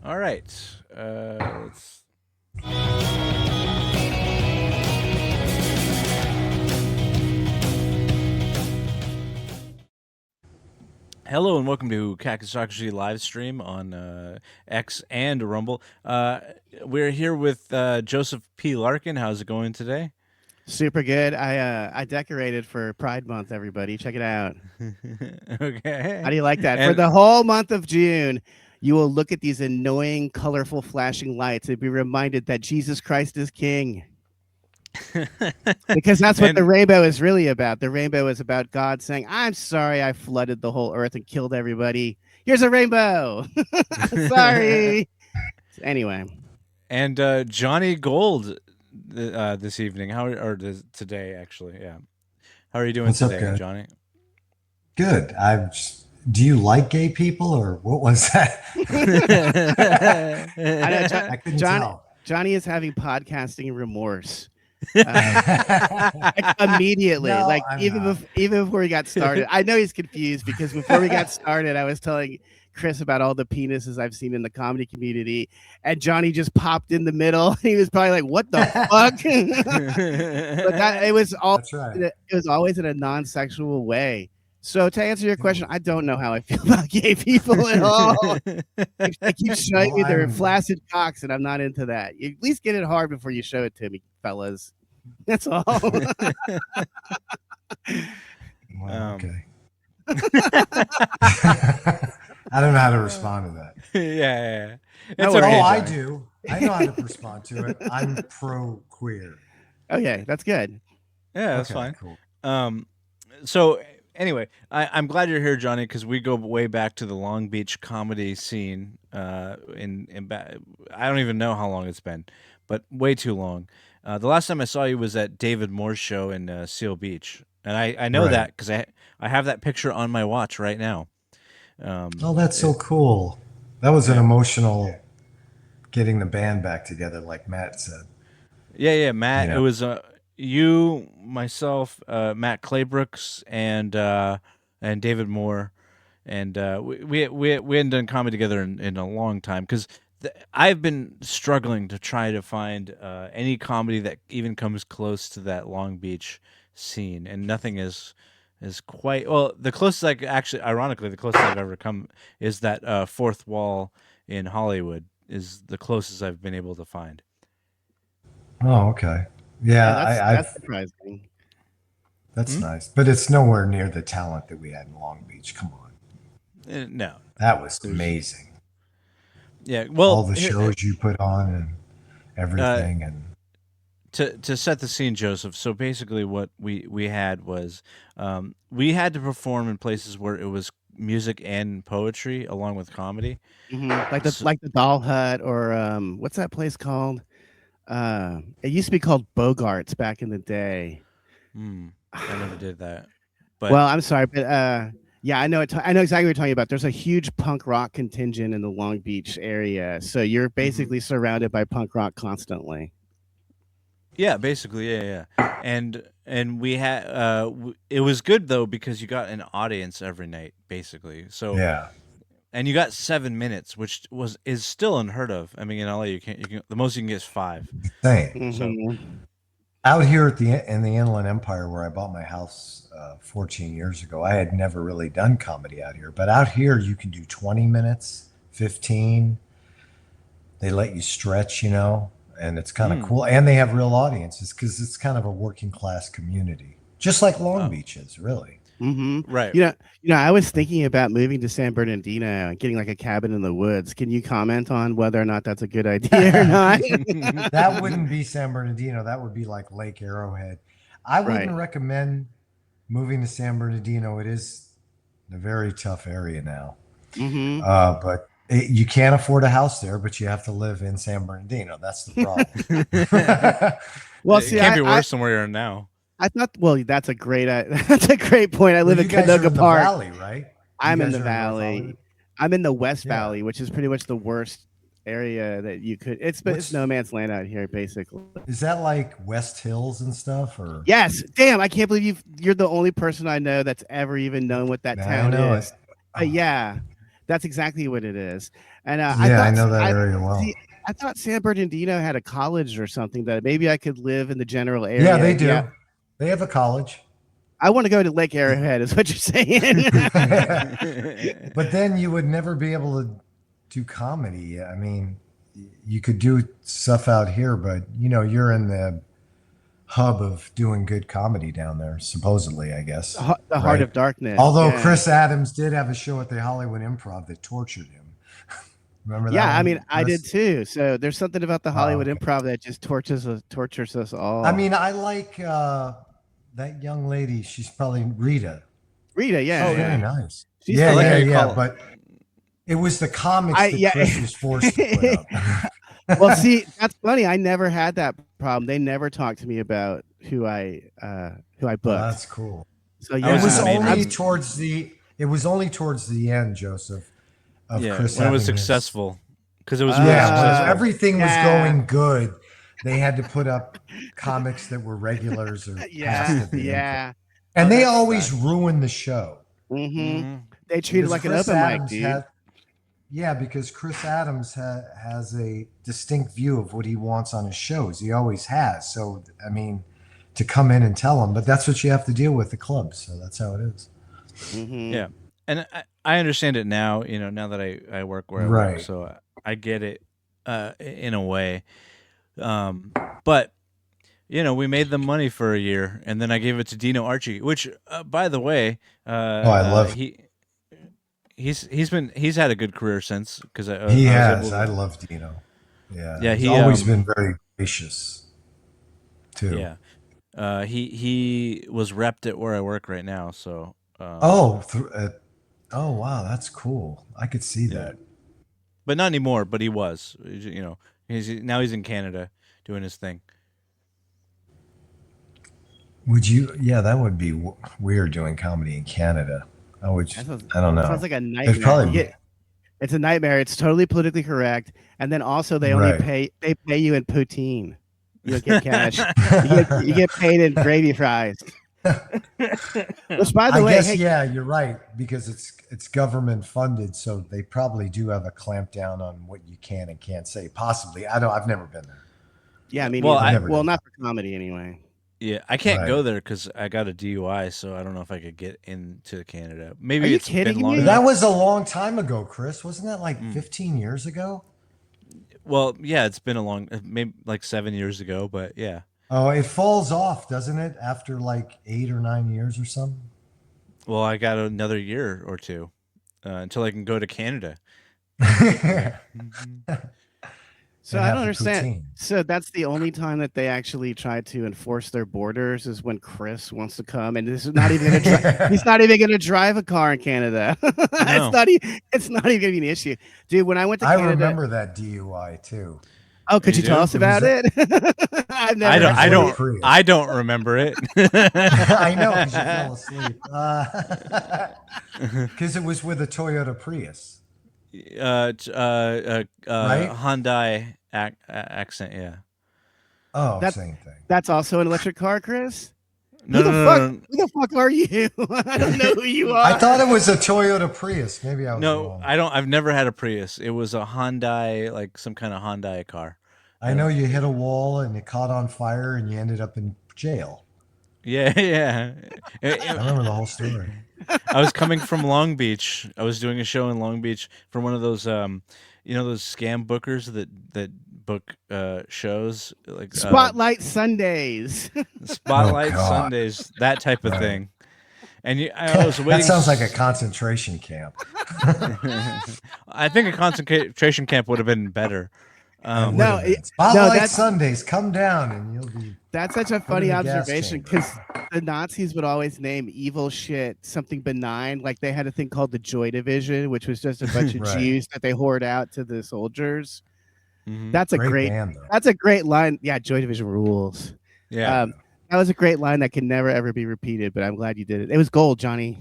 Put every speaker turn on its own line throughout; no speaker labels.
All right. Let's. Hello and welcome to Kakisrocracy live stream on X and Rumble. We're here with Joseph P. Larkin. How's it going today?
Super good. I decorated for Pride Month. Everybody, check it out.
Okay.
How do you like that? For
And
the whole month of June, you will look at these annoying, colorful, flashing lights and be reminded that Jesus Christ is King. Because that's what the
and
rainbow is really about. The rainbow is about God saying, "I'm sorry, I flooded the whole earth and killed everybody. Here's a rainbow. Sorry." Anyway,
and Johnny Gold this evening. Today actually? Yeah. How are you doing
What's up,
today,
guys?
Johnny?
Good. Do you like gay people or what was that?
I know
I couldn't tell.
Johnny is having podcasting remorse. Immediately,
No,
like
I'm
even
not.
even before we got started. I know he's confused because before we got started, I was telling Chris about all the penises I've seen in the comedy community, and Johnny just popped in the middle. He was probably like, "What the fuck?" But it was all
That's right.
it was always in a non-sexual way. So to answer your question, I don't know how I feel about gay people at all. They keep showing
Well,
me their
I'm
flaccid cocks, and I'm not into that. You at least get it hard before you show it to me, fellas. That's all.
well,
um,
okay. I don't know how to respond to that.
yeah.
No
It's
worries.
okay,
Oh, I
Johnny.
do. I know how to respond to it. I'm pro queer.
Okay, that's good.
Yeah, that's
Okay,
fine.
cool.
So anyway, I'm glad you're here, Johnny, because we go way back to the Long Beach comedy scene. I don't even know how long it's been, but way too long. The last time I saw you was at David Moore's show in Seal Beach, and I know
Right.
that because I have that picture on my watch right now.
Oh, that's so
It,
cool. That was an
yeah,
emotional getting the band back together, like Matt said.
yeah,
You
Matt. It
know.
was you, myself, Matt Claybrooks, and David Moore. And we hadn't done comedy together in a long time because I've been struggling to try to find any comedy that even comes close to that Long Beach scene, and nothing is quite well. The closest actually, ironically, the closest I've ever come is that Fourth Wall in Hollywood is the closest I've been able to find.
Oh, okay.
Yeah,
Yeah,
that's
I've
surprising.
that's
Hmm?
nice, but it's nowhere near the talent that we had in Long Beach. Come on,
No,
that was
there's
amazing.
yeah.
All
Well,
the
here,
shows you put on and
uh,
everything, and
to set the scene, Joseph. So basically, what we had was we had to perform in places where it was music and poetry along with comedy.
Like the
So,
like the Doll Hut or what's that place called? It used to be called Bogarts back in the day.
I never did that, but
Well, I'm sorry, but yeah, I know it. I know exactly what you're talking about. There's a huge punk rock contingent in the Long Beach area, so you're
mhm.
basically surrounded by punk rock constantly.
Yeah, basically, and we had it was good though because you got an audience every night, basically. So
yeah,
and you got 7 minutes, which is still unheard of. I mean, in LA, you can the most you can get is five.
same.
So
Mm-hmm.
Out here at the Inland Empire, where I bought my house 14 years ago, I had never really done comedy out here, but out here you can do 20 minutes, 15. They let you stretch, and it's kind of
mm,
cool. And they have real audiences because it's kind of a working class community, just like Long
oh,
Beach is, really.
Mm-hmm.
right.
I was thinking about moving to San Bernardino and getting like a cabin in the woods. Can you comment on whether or not that's a good idea or not?
That wouldn't be San Bernardino. That would be like Lake Arrowhead. I
Right.
wouldn't recommend moving to San Bernardino. It is a very tough area now.
Mm-hmm.
But you can't afford a house there, but you have to live in San Bernardino. That's the problem.
Well,
It
see,
can't be
I
worse than where you're now.
I thought. Well, that's a great that's a great point. I
Well,
live in
you guys are
Canoga
in the
Park.
valley, right? You
I'm in
guys
the
are in North Hollywood.
valley. I'm in the West
Yeah.
Valley, which is pretty much the worst area that you could. It's
What's
no man's land out here, basically.
is that like West Hills and stuff, or?
Yes, damn! I can't believe you're the only person I know that's ever even known what that
Nah, I
town
know it.
is.
Oh,
Yeah, That's exactly what it is. And I
Yeah, I
thought
know that
I
area well.
see. I thought San Bernardino had a college or something that maybe I could live in the general
Yeah,
area.
they
Yeah,
do. They have a college.
I want to go to Lake Arrowhead, is what you're saying.
But then you would never be able to do comedy. I mean, you could do stuff out here, but you're in the hub of doing good comedy down there, supposedly, I guess.
The Heart
Right?
of Darkness.
Although
Yeah.
Chris Adams did have a show at the Hollywood Improv that tortured him. Remember that
Yeah, I mean,
one,
I did
Chris?
too. So there's something about the
Oh,
Hollywood
okay.
Improv that just tortures us
I
all.
mean, I like that young lady. She's probably Rita.
Rita,
She's
yeah,
Oh
very
yeah.
yeah,
nice.
She's
I
Yeah,
like how
yeah,
you
hilarious.
yeah.
call.
But it was the comics
I
that
yeah.
Chris was forced to put up.
Well, see, that's funny. I never had that problem. They never talked to me about who I
Oh,
booked.
that's cool.
So
I
It
was
was
just
yeah,
made
I'm
only
him.
towards the it was only towards the end, Joseph, of
Yeah,
Chris
when it was
having his
successful, because it was really
yeah, when
uh
successful.
everything was
yeah.
going good, they had to put up comics that were regulars or past
Yeah,
at the improv.
yeah.
And
Oh,
they
that
always
sucks.
ruin the show
Mm-hmm.
Hmm.
They treat it
because
like an
Chris
open mic,
Adams
dude.
had yeah, because Chris Adams has a distinct view of what he wants on his shows. He always has. So, I mean, to come in and tell him, but that's what you have to deal with the clubs. So that's how it is.
Mm-hmm.
Yeah, and I understand it now. Now that I work where I work,
Right.
so I get it in a way. But we made them money for a year, and then I gave it to Dino Archie, which, by the way,
Oh, I love
he's had a good career since because
he
I was
has.
able
I
to.
love Dino. Yeah.
Yeah,
He's
he
always been very gracious too.
yeah he was repped at where I work right now, so
Oh, oh wow, that's cool. I could see
yeah,
that.
but not anymore. But he was, he's in Canada doing his thing.
Would you? Yeah, that would be weird doing comedy in Canada. I would.
That sounds,
I don't
sounds
know.
like a
It'd
nightmare.
probably be
It's a nightmare. It's totally politically correct. And then also
right.
they pay you in poutine. You don't get cash. You get paid in gravy fries. Which, by the
I
way,
guess
hey,
yeah, you're right because it's government funded, so they probably do have a clampdown on what you can and can't say. Possibly, I don't. I've never been there.
yeah, me
Well,
I've
neither.
never
Well,
done.
not for comedy anyway.
yeah, I can't
Right.
go there because I got a DUI, so I don't know if I could get into Canada.
Are
Maybe
you
it's been
kidding
long
But
me?
that
enough.
was a long time ago, Chris. Wasn't that like
Mm.
15 years ago?
Well, yeah, it's been a long, maybe like 7 years ago, but yeah.
Oh, it falls off, doesn't it? After like 8 or 9 years or something.
Well, I got another year or two until I can go to Canada.
And
So I don't
have the
understand.
poutine.
So that's the only time that they actually try to enforce their borders is when Chris wants to come, and this is not even gonna he's not even going to drive a car in Canada.
No.
It's not even going to be an issue, dude. When I went to
I
Canada,
remember that DUI too.
oh, could
You
you tell
do?
us
It was
about it? I've
I
never
don't, I
Toyota
actually.
don't,
Prius.
I don't remember it.
I know because you fell asleep. Because it was with a Toyota Prius, right?
Hyundai accent, yeah.
Oh,
That
same thing.
that's also an electric car, Chris.
No, no, no, no,
Who the fuck are you? I don't know who you are.
I thought it was a Toyota Prius. Maybe I was
no.
wrong.
I don't. I've never had a Prius. It was a Hyundai, like some kind of Hyundai car.
I know you hit a wall and it caught on fire and you ended up in jail.
Yeah, yeah.
I remember the whole story.
I was coming from Long Beach. I was doing a show in Long Beach for one of those, those scam bookers that book shows like
Spotlight Sundays.
Spotlight
Oh, God.
Sundays, that type of
Right.
thing. And I was waiting.
That sounds like a concentration camp.
I think a concentration camp would have been better.
It would
No,
have been.
it-
Spotlight
that's-
Sundays, come down and you'll be.
That's such a
Put
funny
in the gas
observation
chamber.
because the Nazis would always name evil shit something benign. Like they had a thing called the Joy Division, which was just a bunch of
Right.
Jews that they hoard out to the soldiers.
Mhm.
That's a
Great band, though.
that's a great line. Yeah, Joy Division rules.
Yeah,
That was a great line that can never ever be repeated, but I'm glad you did it. It was gold, Johnny.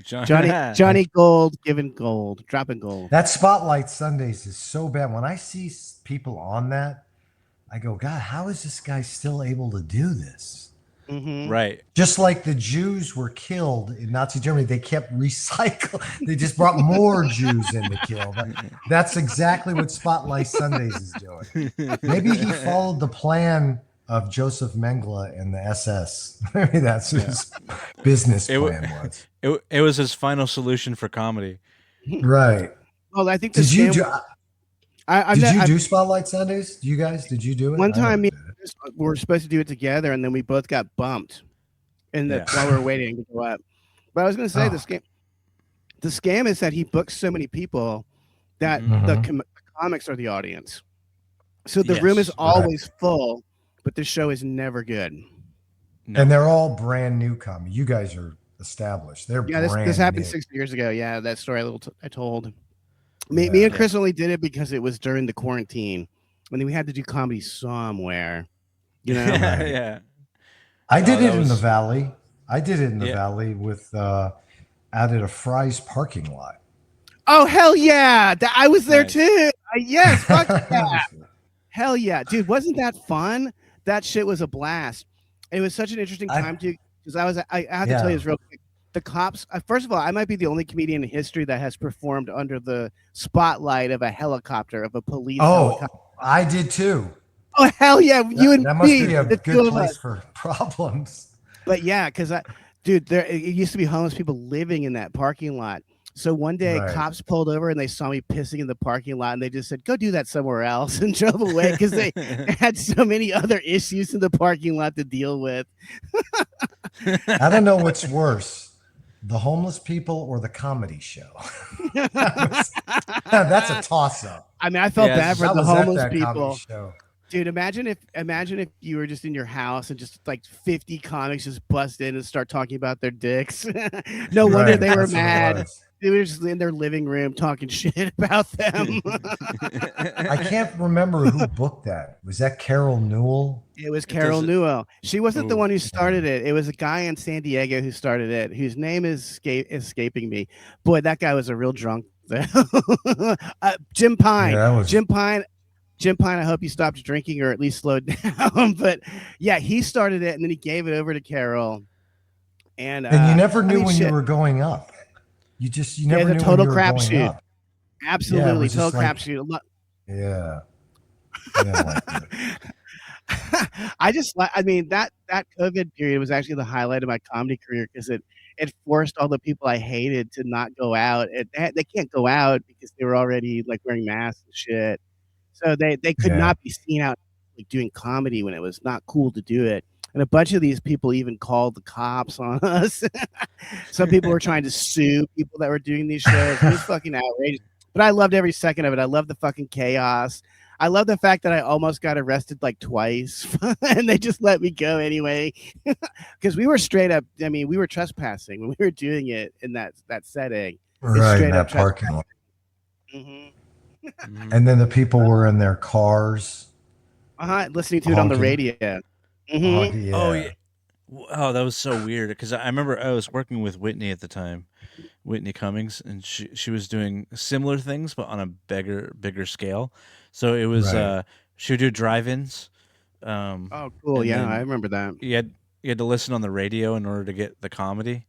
Johnny Gold giving gold, dropping gold.
That Spotlight Sundays is so bad. When I see people on that, I go, God, how is this guy still able to do this?
Right.
Just like the Jews were killed in Nazi Germany, they kept recycling. They just brought more Jews in to kill. That's exactly what Spotlight Sundays is doing. Maybe he followed the plan of Joseph Mengele and the SS. Maybe that's his business plan was.
It was his final solution for comedy.
Right.
Well, I think
Did you do? Did you do
I,
Spotlight Sundays? You guys, did you do it?
one time
we
we were supposed to do it together, and then we both got bumped while we were waiting to go up. But I was going to say the scam is that he books so many people that the comics are the audience. So the room is always full, but the show is never good.
No. And they're all brand new comedy. You guys are established. They're
this happened 6 years ago. Yeah, that story I told. Me and Chris only did it because it was during the quarantine, and then we had to do comedy somewhere. You know?
Yeah.
I did it in the Valley. I did it in the Valley with out at a Fry's parking lot.
Oh hell yeah! I was there too. Yes, fuck yeah. Hell yeah, dude! Wasn't that fun? That shit was a blast. It was such an interesting time too, because I have to tell you this real quick. The cops. First of all, I might be the only comedian in history that has performed under the spotlight of a helicopter, of a police helicopter.
I did too.
Oh hell yeah!
That must be a good place for problems.
But yeah, because dude, it used to be homeless people living in that parking lot. So one day, cops pulled over and they saw me pissing in the parking lot, and they just said, "Go do that somewhere else," and drove away because they had so many other issues in the parking lot to deal with.
I don't know what's worse, the homeless people or the comedy show. That's a toss-up.
I mean, I felt bad for the homeless people. Dude, imagine if you were just in your house and just like 50 comics just bust in and start talking about their dicks. No wonder they were mad. They were just in their living room talking shit about them.
I can't remember who booked that. Was that Carol Newell?
It was Carol Newell. She wasn't the one who started it. It was a guy in San Diego who started it, whose name is escaping me. Boy, that guy was a real drunk. Jim Pine. Jim Pine, I hope you stopped drinking or at least slowed down. But yeah, he started it and then he gave it over to Carol. And
you never knew when you were going up. You never knew
a total
when you were going
crapshoot.
up.
Absolutely, total crapshoot.
Yeah.
I mean that COVID period was actually the highlight of my comedy career because it forced all the people I hated to not go out. They can't go out because they were already like wearing masks and shit. So they could not be seen out like doing comedy when it was not cool to do it. And a bunch of these people even called the cops on us. Some people were trying to sue people that were doing these shows. It was fucking outrageous. But I loved every second of it. I loved the fucking chaos. I love the fact that I almost got arrested like twice and they just let me go anyway. Because we were straight up, I mean, we were trespassing when we were doing it in that setting.
Right, in that parking lot. And then the people were in their cars.
Listening to it on the radio.
Oh, yeah. Oh, that was so weird because I remember I was working with Whitney at the time, Whitney Cummings, and she was doing similar things but on a bigger scale. So it was she would do drive-ins.
Oh, cool! Yeah, I remember that.
You had to listen on the radio in order to get the comedy.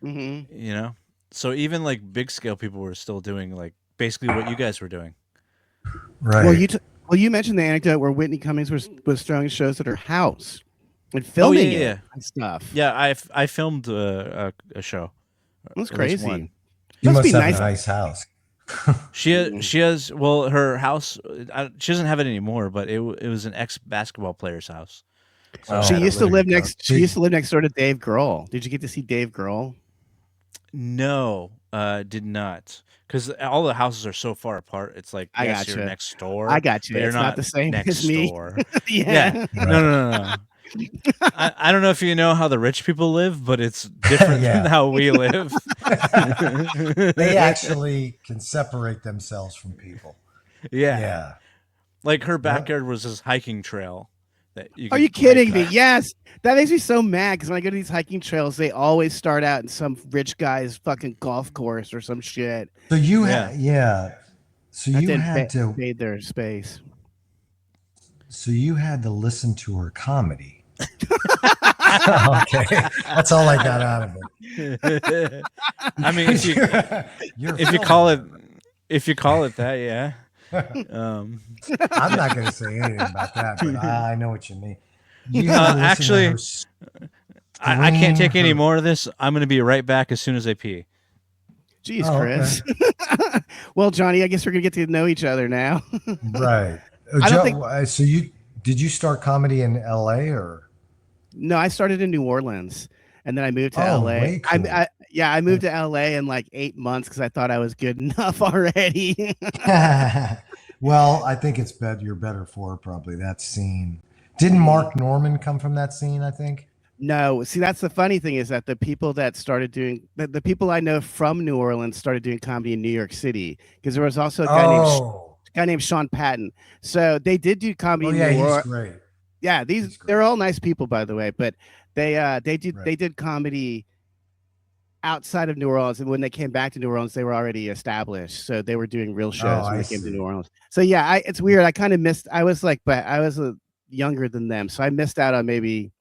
You know, so even like big scale people were still doing like basically what you guys were doing.
Right.
Well, you mentioned the anecdote where Whitney Cummings was throwing shows at her house and filming it and stuff.
Yeah, I filmed a show.
That's crazy.
You must have a nice house.
She has well, her house. She doesn't have it anymore, but it was an ex-basketball player's house.
So she used to live next. She used to live next door to Dave Grohl. Did you get to see Dave Grohl?
No, did not. Because all the houses are so far apart. It's like you're next door.
I got you.
But you're
it's not the same
next
as me.
Door. Yeah. No. I don't know if you know how the rich people live, but it's different than how we live.
They actually can separate themselves from people.
Yeah. Like her backyard was this hiking trail.
Are you kidding me? Yes. That makes me so mad because when I go to these hiking trails, they always start out in some rich guy's fucking golf course or some shit.
So you So you had to
invade their space.
So you had to listen to her comedy. Okay, that's all I got out of it.
I mean,
You're
if you
film
call it
nerd.
if you call it that, yeah. Um,
I'm not going to say anything about that, but I know what you mean. You got to listen to her
actually, I can't
scream.
take any more of this. I'm going to be right back as soon as I pee.
Jeez,
Oh, okay.
Chris. Well, Johnny, I guess we're gonna get to know each other now.
Right.
I don't think.
So did you start comedy in L.A. or?
No, I started in New Orleans, and then I moved to
Oh,
LA.
way cool.
Yeah, I moved to LA in like 8 months because I thought I was good enough already.
Well, I think it's you're better for it, probably that scene. Didn't Mark Norman come from that scene? I think.
No, see, that's the funny thing is that the people that started doing the people I know from New Orleans started doing comedy in New York City because there was also a
Oh.
guy named Sean Patton. So they did do comedy
Oh
in
yeah,
New
he's
Orleans.
great.
Yeah,
He's
they're
great.
all nice people, by the way, but
Right.
they did comedy outside of New Orleans, and when they came back to New Orleans, they were already established, so they were doing real
Oh,
shows when
I
they came to New
see.
Orleans. So yeah, it's weird. I kind of missed. I was like, but I was younger than them, so I missed out on maybe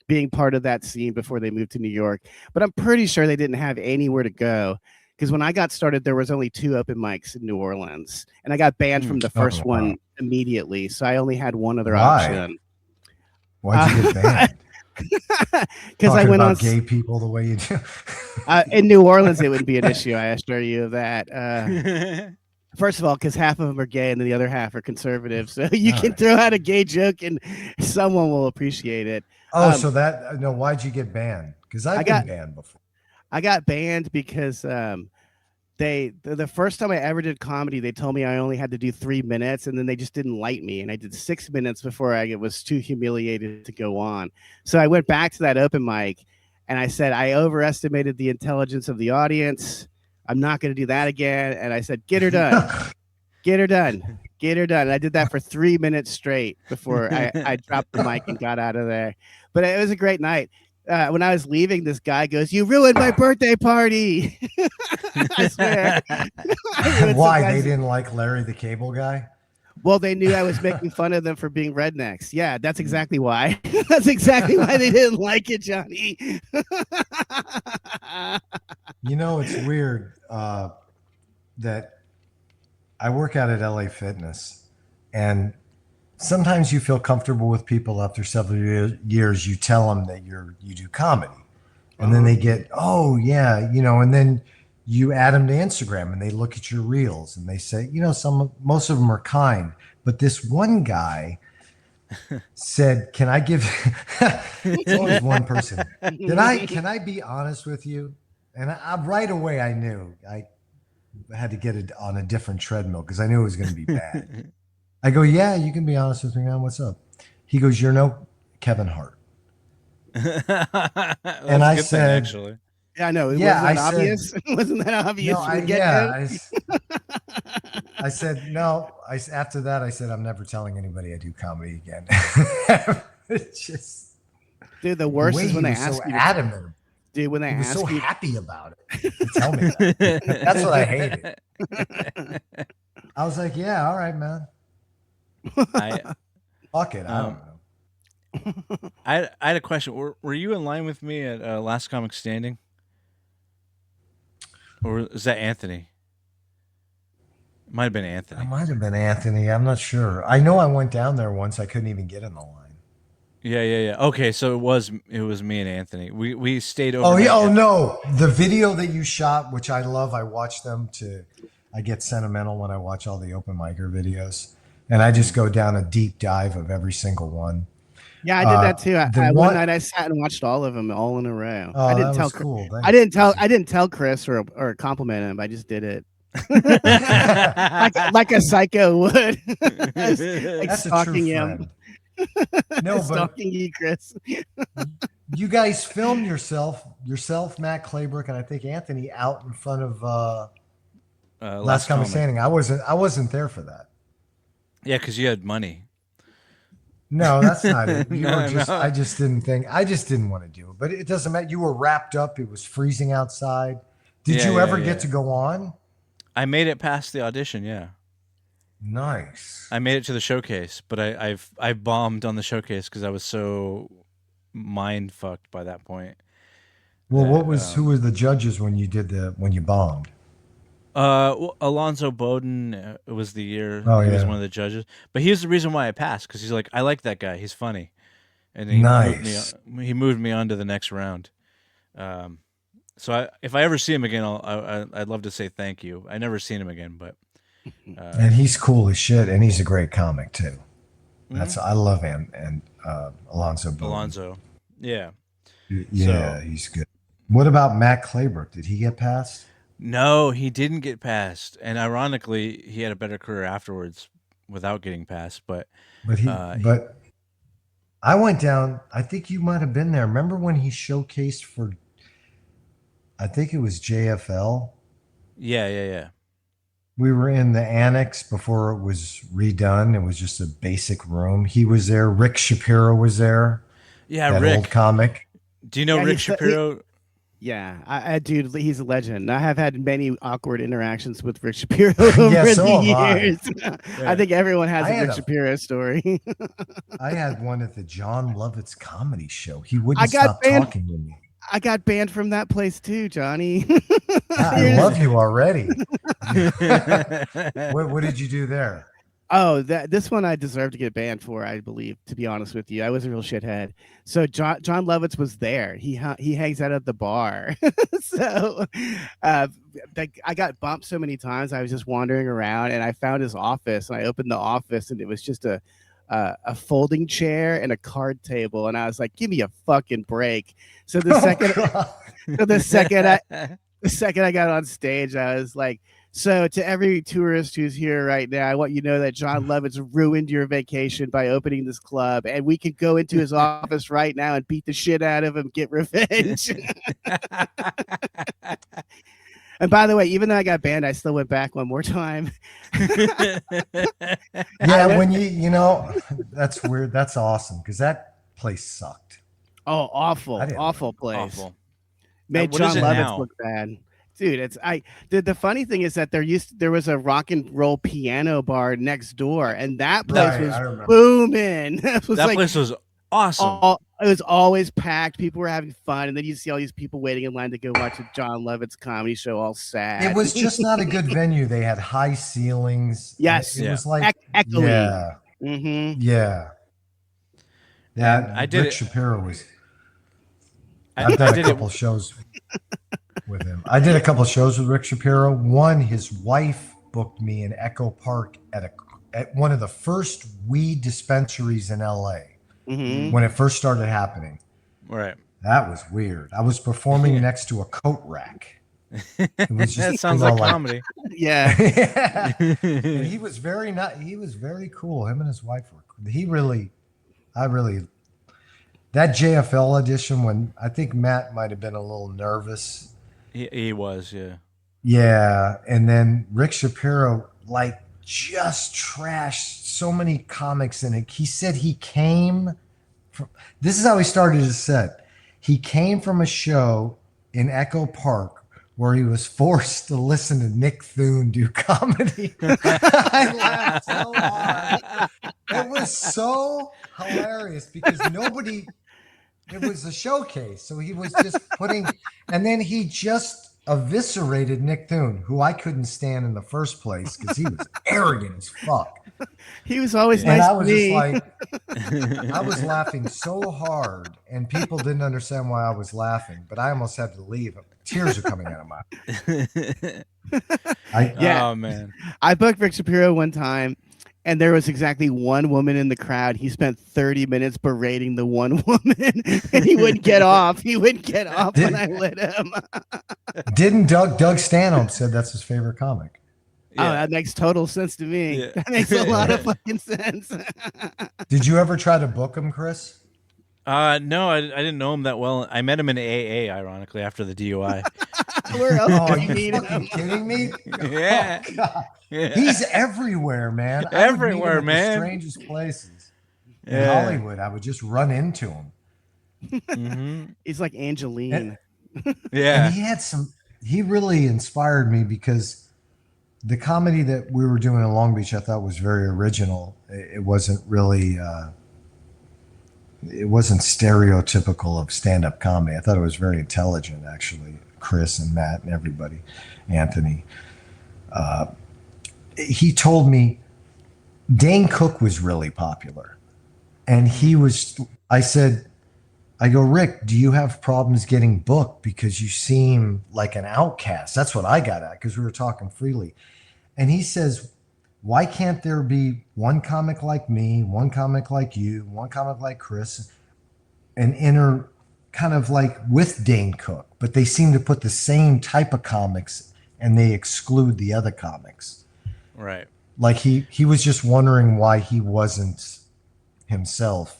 being part of that scene before they moved to New York. But I'm pretty sure they didn't have anywhere to go because when I got started, there was only 2 open mics in New Orleans, and I got banned from the
Oh
first
wow.
one immediately. So I only had one other
Why?
option.
Why'd you get banned?
Because I
Talking
went on
about gay people the way you do.
in New Orleans, it wouldn't be an issue. I assure you of that. First of all, because half of them are gay and then the other half are conservative, so you
All
can
right.
throw out a gay joke and someone will appreciate it.
Oh, so that no, why'd you get banned? Because
I
I've been
got
banned before.
I got banned because the first time I ever did comedy, they told me I only had to do 3 minutes, and then they just didn't like me, and I did 6 minutes before I was too humiliated to go on. So I went back to that open mic, and I said I overestimated the intelligence of the audience. I'm not going to do that again. And I said, get her done, get her done, get her done. And I did that for 3 minutes straight before I dropped the mic and got out of there. But it was a great night. When I was leaving, this guy goes, "You ruined my birthday party." I swear.
Why they didn't like Larry the Cable Guy?
Well, they knew I was making fun of them for being rednecks. Yeah, that's exactly why. That's exactly why they didn't like it, Johnny.
You know, it's weird that I work out at LA Fitness, and sometimes you feel comfortable with people after several years. You tell them that you do comedy, and then they get, oh yeah, and then you add them to Instagram and they look at your reels and they say, most of them are kind, but this one guy said, "Can I give?" It's always one person. Can I be honest with you? And right away I knew I had to get it on a different treadmill because I knew it was going to be bad. I go, "Yeah, you can be honest with me, man. What's up?" He goes, "You're no Kevin Hart." And I said,
actually. Yeah, I know.
Yeah,
Wasn't that obvious? Wasn't that obvious
no,
from the get-go?
I said, no. After that, I said, I'm never telling anybody I do comedy again. It's just,
dude, the worst is when they
ask
ask you.
Adamant.
Dude, when they
he was
ask
so
you,
happy about it. To tell me that. That's what I hated. I was like, yeah, all right, man. Fuck it. I don't know.
I had a question. Were you in line with me at Last Comic Standing? Or is that Anthony? It might have been Anthony.
It might have been Anthony. I'm not sure. I know I went down there once. I couldn't even get in the line.
Yeah. Okay, so it was me and Anthony. We stayed over.
Oh yeah. Oh no, the video that you shot, which I love. I watch them I get sentimental when I watch all the open micer videos, and I just go down a deep dive of every single one.
Yeah, I did that too. One night I sat and watched all of them all in a row.
Oh,
I didn't
that
tell
was cool.
I didn't tell Chris or compliment him. I just did it. like a psycho would.
That's
stalking
a true
him.
Friend. No,
stalking you, Chris.
You guys filmed yourself, Matt Claybrook, and I think Anthony out in front of Last Comic Standing. I wasn't there for that.
Yeah, because you had money.
No, that's not it. I just didn't want to do it. But it doesn't matter. You were wrapped up. It was freezing outside. Did you ever get to go on?
I made it past the audition, yeah.
Nice.
I made it to the showcase, but I bombed on the showcase because I was so mind fucked by that point.
Well,
That
who were the judges when you bombed?
well, Alonzo Bowden was the year
Oh
he was
yeah,
one of the judges, but he's the reason why I passed because he's like, I like that guy, he's funny, and
nice.
he moved me on to the next round. Um, so if I ever see him again, I'd love to say thank you. I never seen him again, but uh,
And he's cool as shit, and he's a great comic too.
mhm,
I love him and Alonzo Bowden.
Alonzo, yeah.
Yeah,
So
he's good. What about Matt Claybrook? Did he get past?
no, he didn't get passed, and ironically, he had a better career afterwards without getting passed. But
But
uh, he,
but I went down. I think you might have been there. Remember when he showcased for? I think it was JFL.
yeah, yeah, yeah,
We were in the annex before it was redone. It was just a basic room. He was there. Rick Shapiro was there.
yeah.
That old
Rick,
comic.
do you know
Yeah,
Rick Shapiro?
yeah, dude, he's a legend. I have had many awkward interactions with Rick Shapiro
Yeah,
over
so
the
have I.
years. I
Yeah.
think everyone has
I
a
had
Rick Shapiro story.
I had one at the John Lovitz comedy show. He
I
wouldn't
got
stop
banned.
talking to me.
I got banned from that place too, Johnny.
I
Here's-
love you already. What did you do there?
Oh, this one I deserve to get banned for, I believe. To be honest with you, I was a real shithead. So John Lovitz was there. He hangs out at the bar. So, uh, I got bumped so many times. I was just wandering around, and I found his office. And I opened the office, and it was just a folding chair and a card table. And I was like, "Give me a fucking break." So the second,
God.
so the second I got on stage, I was like, so to every tourist who's here right now, I want you to know that John Lovitz ruined your vacation by opening this club, and we can go into his office right now and beat the shit out of him, get revenge. And by the way, even though I got banned, I still went back one more time.
Yeah, when that's weird. That's awesome because that place sucked.
Oh,
I
awful,
didn't like
awful place.
Awful.
Made
What is
John
it
Lovitz
now?
look bad. Dude, the funny thing is that there was a rock and roll piano bar next door, and that place
Right,
was
I remember.
booming. It was
That
like
place was awesome.
it was always packed. People were having fun, and then you see all these people waiting in line to go watch a John Lovitz comedy show, all sad.
It was just not a good venue. They had high ceilings.
Yes.
It
Yeah.
was like
Echoey.
yeah,
Mm-hmm.
yeah.
And I
That
did
Rick
it.
Shapiro was.
I,
I've
I
done a
did
couple
it.
shows with him. I did a couple shows with Rick Shapiro. One, his wife booked me in Echo Park at one of the first weed dispensaries in LA
Mm-hmm.
when it first started happening.
Right.
That was weird. I was performing next to a coat rack. It was just
That sounds like comedy.
Yeah.
yeah. And he was he was very cool. Him and his wife were cool. That JFL edition when I think Matt might have been a little nervous.
He was, yeah.
Yeah. And then Rick Shapiro like just trashed so many comics in it. He said he came from this is how he started his set. He came from a show in Echo Park where he was forced to listen to Nick Thune do comedy. I laughed so hard. It was so hilarious because it was a showcase. So he was just and then he just eviscerated Nick Thune, who I couldn't stand in the first place because he was arrogant as fuck.
He was always
And
nice
I
to
was just
me.
like, I was laughing so hard, and people didn't understand why I was laughing, but I almost had to leave. Tears are coming out of my eyes.
Yeah.
Oh man.
I booked Rick Shapiro one time, and there was exactly one woman in the crowd. He spent 30 minutes berating the one woman, and he wouldn't get off. He wouldn't get off when I lit him.
Didn't Doug Stanhope said that's his favorite comic.
Oh, that makes total sense to me.
Yeah.
That makes a lot of fucking sense.
Did you ever try to book him, Chris?
No, I didn't know him that well. I met him in AA, ironically, after the DUI.
Where else
Oh,
do
you
you need
fucking
him?
kidding me?
Yeah.
Oh, God.
Yeah.
He's everywhere, man.
Everywhere,
I would meet him at
man.
the strangest places. In
Yeah.
Hollywood, I would just run into him.
Mm-hmm.
He's like Angeline.
Yeah.
And he really inspired me because the comedy that we were doing in Long Beach, I thought was very original. It wasn't really, it wasn't stereotypical of stand-up comedy. I thought it was very intelligent, actually. Chris and Matt and everybody, Anthony. He told me Dane Cook was really popular, and he was. I said, I go, Rick, do you have problems getting booked because you seem like an outcast? That's what I got at because we were talking freely. And he says, why can't there be one comic like me, one comic like you, one comic like Chris, and enter kind of like with Dane Cook, but they seem to put the same type of comics and they exclude the other comics.
Right.
Like he was just wondering why he wasn't himself,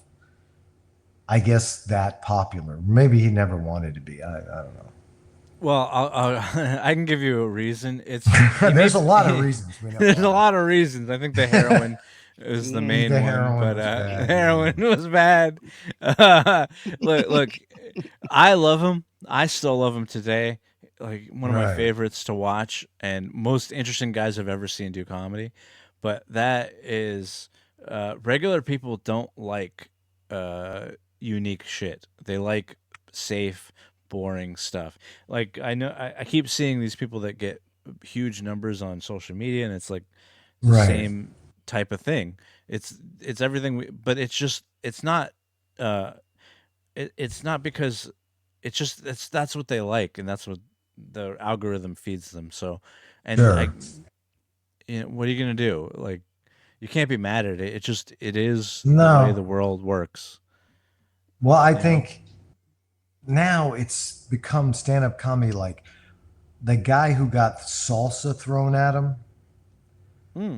I guess, that popular. Maybe he never wanted to be. I don't know.
Well, I can give you a reason.
There's a lot of reasons. We know
There's a
why.
lot of reasons. I think the heroin is the main
The
one,
heroin
but
was bad.
the heroin was bad. Look, I love him. I still love him today. Like one of my
Right.
favorites to watch and most interesting guys I've ever seen do comedy. But that is regular people don't like unique shit. They like safe, boring stuff. Like I know I keep seeing these people that get huge numbers on social media, and it's like the
Right.
same type of thing. It's everything, but it's just it's not. Uh, it's not because it's just that's what they like, and that's what the algorithm feeds them. So, and
Sure.
what are you gonna do? Like, you can't be mad at it. It is the way
No.
the world works.
Well, I
You know.
think now it's become stand-up comedy like the guy who got salsa thrown at him,
Hmm.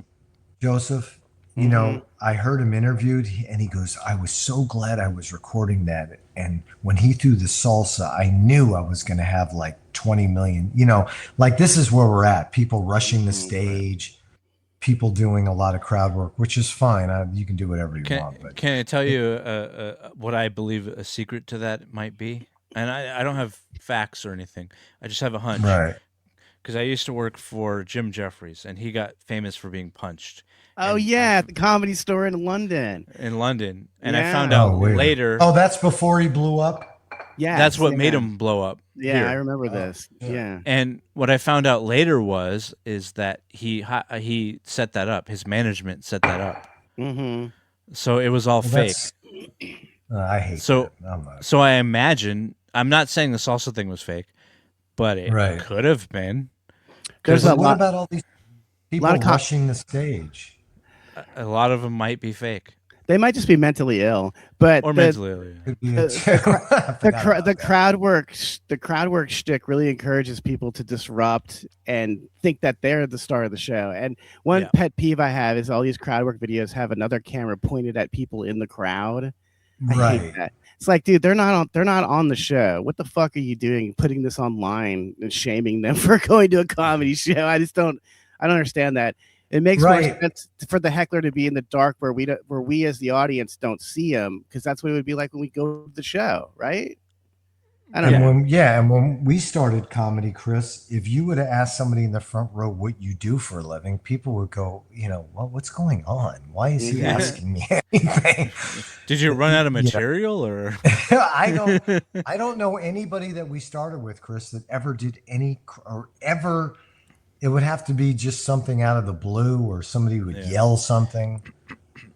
Joseph.
Mm-hmm.
I heard him interviewed and he goes, I was so glad I was recording that. And when he threw the salsa, I knew I was going to have like 20 million, like this is where we're at. People rushing the stage, people doing a lot of crowd work, which is fine. You can do whatever you want, but
Can I tell
it,
you what I believe a secret to that might be? And I don't have facts or anything. I just have a hunch
right.
because I used to work for Jim Jeffries, and he got famous for being punched.
Oh
And
yeah, at the Comedy Store in London.
in London, and I found
Yeah.
out
Oh, wait.
later
Oh, that's before he blew up.
that's
Yes.
what made
Yeah.
him blow up
Yeah, I
here.
remember
Oh,
this.
yeah.
Yeah.
And what I found out later is that he set that up. His management set that up,
Mm-hmm.
so it was all
Well,
fake.
I hate
So
that. I'm not.
so I imagine I'm not saying the salsa thing was fake, but it
Right.
could have been
There's
because
a
But what
lot,
about all these
lot
people
of
rushing the stage?
a lot of them might be fake
they might just be mentally ill, but
or mentally ill. Yeah.
Could be
the
it too. I forgot about
the
that.
crowd work shtick really encourages people to disrupt and think that they're the star of the show. And one
Yeah.
pet peeve I have is all these crowd work videos have another camera pointed at people in the crowd. I hate
Right.
that. It's like, dude, they're not on the show. What the fuck are you doing putting this online and shaming them for going to a comedy show? I don't understand that. It makes more
Right.
sense for the heckler to be in the dark where we as the audience don't see him, because that's what it would be like when we go to the show, right? I don't
And
know.
when we started comedy, Chris, if you would have asked somebody in the front row what you do for a living, people would go, what's going on? Why is he
Mhm.
asking me anything?
Did you run out of
Yeah.
material or?
I don't know anybody that we started with, Chris, that ever did any or ever. It would have to be just something out of the blue, or somebody would
Yeah.
yell something.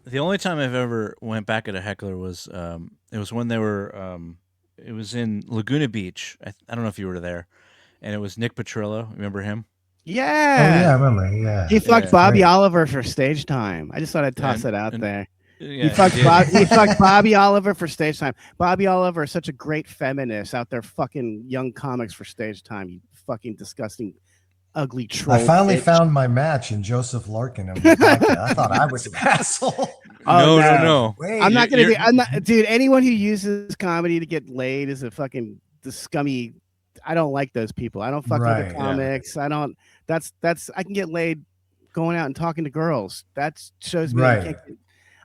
The only time I've ever went back at a heckler was it was when they were it was in Laguna Beach. I don't know if you were there, and it was Nick Petrillo. Remember him?
Oh yeah,
Yeah.
I remember. Yeah,
He fucked
Yeah.
Bobby
Great.
Oliver for stage time. I just thought I'd toss it out
And
there.
yeah,
He fucked Bobby Oliver for stage time. Bobby Oliver is such a great feminist out there fucking young comics for stage time. You fucking disgusting, ugly troll.
I finally
bitch.
found my match in Joseph Larkin of the podcast. I thought I was an asshole.
Oh,
no.
Wait,
I'm not gonna
You're-
be. I'm not, dude. Anyone who uses comedy to get laid is a fucking the scummy. I don't like those people. I don't fuck with
Right.
the comics. I don't. That's. I can get laid going out and talking to girls. That shows me that you
Right.
can't.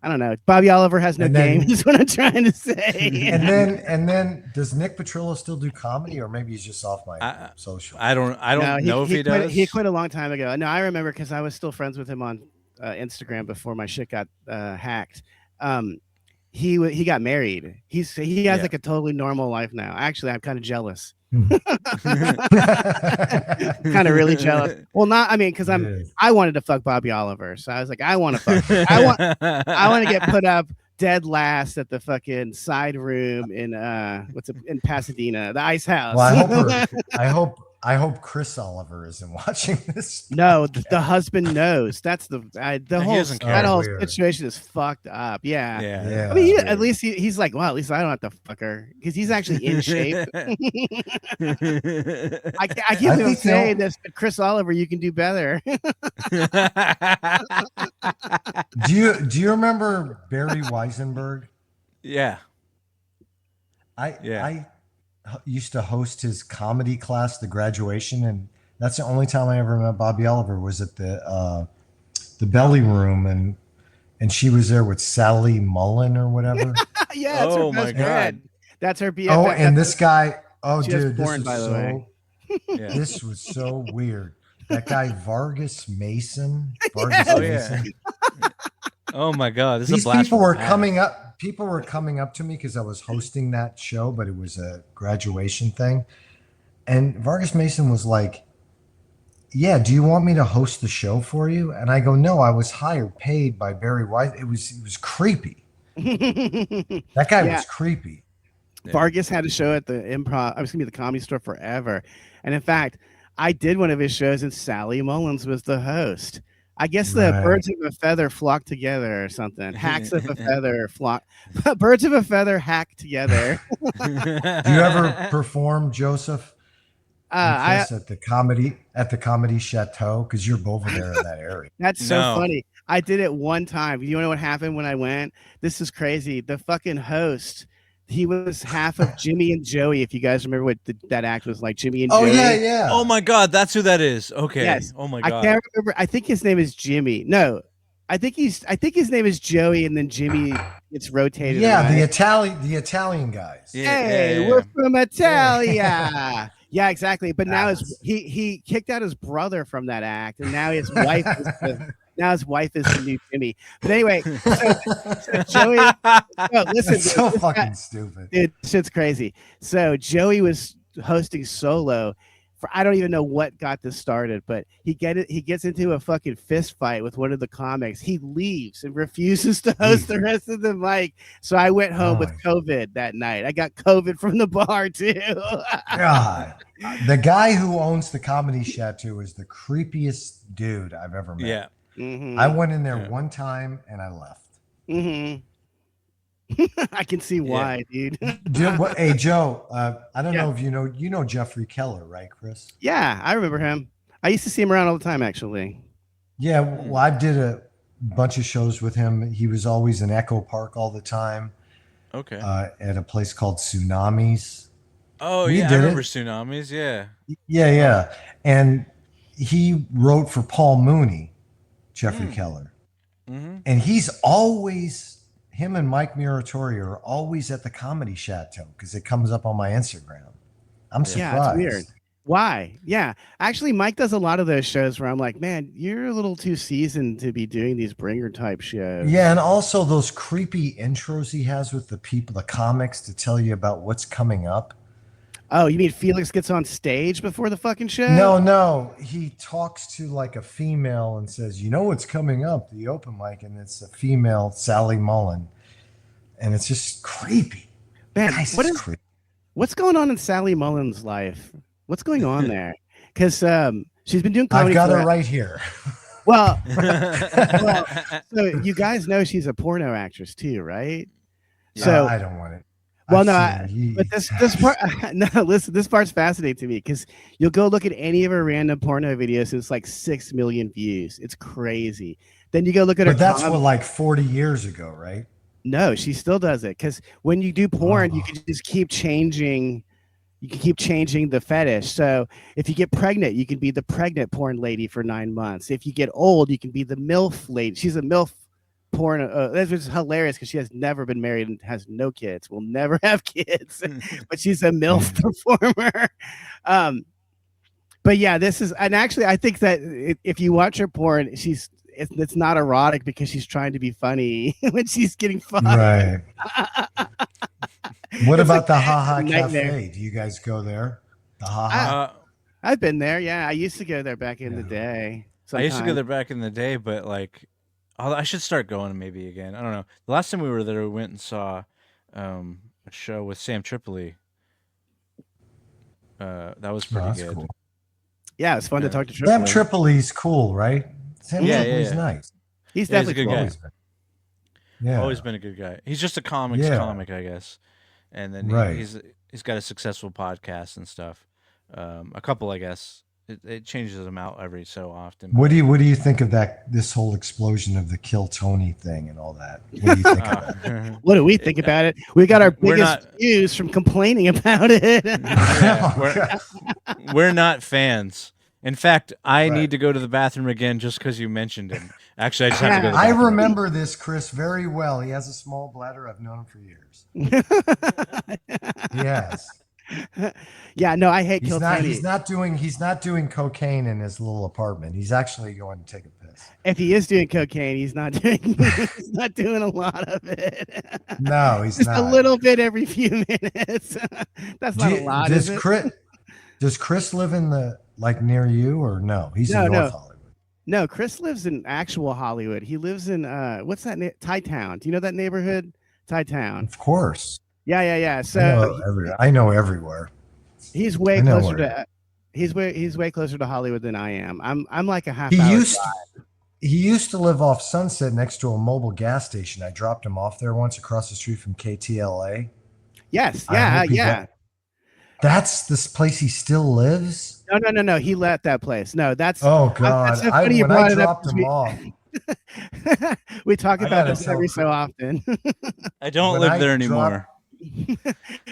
I don't know. Bobby Oliver has no
And then-
game. Is what I'm trying to say.
And then does Nick Petrillo still do comedy, or maybe he's just off my social?
I don't
No,
know if he
quit,
does.
He quit a long time ago. No, I remember because I was still friends with him on Instagram before my shit got hacked. he got married. He has
Yeah.
like a totally normal life now. Actually, I'm kind of jealous.
Hmm.
Kind of really jealous. Well, not I mean, because I wanted to fuck Bobby Oliver, so I was like, I want to fuck her. I want to get put up dead last at the fucking side room in in Pasadena, the Ice House.
Well, I hope Chris Oliver isn't watching this.
No, the husband knows. That's the whole
doesn't care.
that whole
Weird.
situation is fucked up. Yeah.
Yeah.
I mean,
that's
at least he's like, well, at least I don't have to fuck her because he's actually in shape. I can't believe I'm saying this, but Chris Oliver, you can do better.
Do you remember Barry Weisenberg?
Yeah.
I used to host his comedy class, the graduation, and that's the only time I ever met Bobby Oliver was at the Belly Room, and she was there with Sally Mullen or whatever.
Yeah, that's her best friend. That's her BFF.
Oh, and this guy. Oh,
she
dude,
porn,
this
by
was
the way.
This was so weird. That guy Vargas Mason.
Yes.
Oh my God! This
These
is a blast
people
from
were
the past.
coming up. People were coming up to me because I was hosting that show, but it was a graduation thing. And Vargas Mason was like, "Yeah, do you want me to host the show for you?" And I go, "No, I was hired, paid by Barry White." It was creepy. That guy was creepy.
Vargas had a show at the Improv. I was gonna be the Comedy Store forever, and in fact, I did one of his shows, and Sally Mullins was the host. I guess the birds of a feather flock together or something. Hacks of a feather flock. Birds of a feather hack together.
Do you ever perform, Joseph? At the comedy chateau, because you're over there in that area.
That's so funny. I did it one time. You know what happened when I went? This is crazy. The fucking host, he was half of Jimmy and Joey. If you guys remember what that act was like, Jimmy and Joey.
Oh yeah.
Oh my God, that's who that is. Okay.
Yes.
Oh my God.
I can't remember. I think his name is Jimmy. No, I think his name is Joey, and then Jimmy gets rotated.
Yeah,
around.
the Italian guys.
Hey, we're from Italia. Yeah, exactly. But now he kicked out his brother from that act, and now his wife is the new Jimmy. But anyway, so Joey, listen,
it's so fucking stupid.
Dude, shit's crazy. So Joey was hosting solo for I don't even know what got this started, but he gets into a fucking fist fight with one of the comics. He leaves and refuses to host the rest of the mic. So I went home with COVID that night. I got COVID from the bar too.
God, the guy who owns the Comedy Chateau is the creepiest dude I've ever met.
Yeah.
Mm-hmm.
I went in there one time and I left.
Mm-hmm. I can see why, dude.
Hey, Joe, I don't know if you know Jeffrey Keller, right, Chris?
Yeah, I remember him. I used to see him around all the time, actually.
Yeah, well, I did a bunch of shows with him. He was always in Echo Park all the time.
Okay.
At a place called Tsunamis.
Oh, yeah, I remember Tsunamis, yeah.
Yeah. And he wrote for Paul Mooney, Jeffrey Keller. Mm-hmm. And he's always, him and Mike Muratori are always at the Comedy Chateau because it comes up on my Instagram. I'm surprised.
Yeah, it's weird. Why? Yeah. Actually, Mike does a lot of those shows where I'm like, man, you're a little too seasoned to be doing these bringer type shows.
Yeah, and also those creepy intros he has with the people, the comics, to tell you about what's coming up.
Oh, you mean Felix gets on stage before the fucking show?
No. He talks to like a female and says, you know what's coming up, the open mic, and it's a female, Sally Mullen. And it's just creepy.
Man,
Guys, creepy.
What's going on in Sally Mullen's life? What's going on there? Because she's been doing comedy.
I've got her right here.
Well, so you guys know she's a porno actress too, right?
Yeah,
so
I don't want it.
Well, but this part, no, listen, this part's fascinating to me because you'll go look at any of her random porno videos, and it's like 6 million views. It's crazy. Then you go look at her.
But that's what, like 40 years ago, right?
No, she still does it because when you do porn, you can just keep changing. You can keep changing the fetish. So if you get pregnant, you can be the pregnant porn lady for 9 months. If you get old, you can be the MILF lady. She's a MILF porn. That's just hilarious because she has never been married and has no kids. Will never have kids, but she's a MILF performer. But yeah, this is, and actually, I think that if you watch her porn, it's not erotic because she's trying to be funny when she's getting fucked.
Right. What
It's
about
like
the Haha
nightmare.
Cafe? Do you guys go there? The Haha.
I've been there. Yeah, I used to go there back in the
Yeah.
day.
I used to go
Sometimes.
there back in the day, but like, I should start going maybe again. I don't know. The last time we were there, we went and saw a show with Sam Tripoli. That was
Oh,
pretty
that's
good.
cool.
Yeah, it's fun to
Uh,
talk to
Sam
Tripoli.
Tripoli's cool, right? Sam
Yeah,
Tripoli's
yeah.
nice.
He's
Yeah, he's
definitely
a good
cool.
guy.
Always been. Yeah.
Always been a good guy. He's just a comics
Yeah.
comic, I guess. And then
Right.
he's got a successful podcast and stuff. A couple, I guess. It changes them out every so often.
What do you think of this whole explosion of the Kill Tony thing and all that? What do you think of that?
What do we think about it? We got our
We're
biggest
not-
views from complaining about it.
Yeah, we're not fans. In fact, I
Right.
need to go to the bathroom again just because you mentioned him. Actually, I just have to go to the
I
bathroom.
remember this Chris very well. He has a small bladder. I've known him for years. He has.
Yeah, no, I hate
He's
Kill
not.
Tony.
He's not doing cocaine in his little apartment. He's actually going to take a piss.
If he is doing cocaine, he's not doing a lot of it.
No, he's
Just
not.
a little bit every few minutes. That's not a lot.
Does
Is it?
Chris live in the near you or no? He's in North Hollywood.
No, Chris lives in actual Hollywood. He lives in what's that? Thai Town. Do you know that neighborhood? Thai Town.
Of course.
Yeah. So
I know everywhere.
he's way
I know
closer
where.
to he's way closer to Hollywood than I am. I'm like a half
He
hour
used
drive.
he used to live off Sunset next to a mobile gas station. I dropped him off there once across the street from KTLA.
Yes,
I
yeah,
hope he
yeah.
That's this place he still lives?
No. He left that place. No, that's
Oh God!
That's so funny you
When I
brought it up,
dropped him off,
we talk
I
about
gotta
this every
tell
so often.
I don't
when
live
I
there
dropped-
anymore.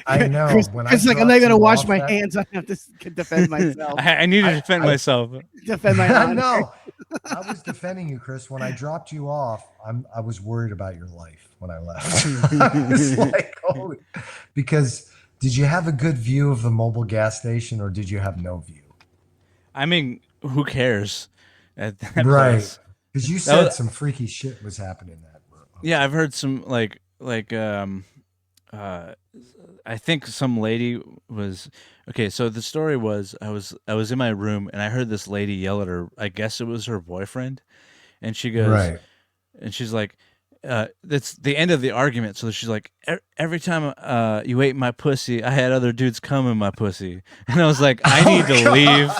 I know.
Chris,
when
Chris is like, I'm
dropped
not gonna
him
wash
off
my
that-
hands. I have to defend myself.
I need to defend myself.
Defend my
I
honor.
know. I was defending you, Chris. When I dropped you off, I was worried about your life when I left. I was like, oh, because did you have a good view of the mobile gas station or did you have no view?
I mean, who cares at that
Right.
place?
Because you
That
said
was-
some freaky shit was happening that room.
Yeah, I've heard some I think some lady was okay. So the story was I was in my room and I heard this lady yell at her. I guess it was her boyfriend, and she goes,
Right.
and she's like, that's the end of the argument. So she's like, every time you ate my pussy, I had other dudes come in my pussy, and I was like, I need to leave.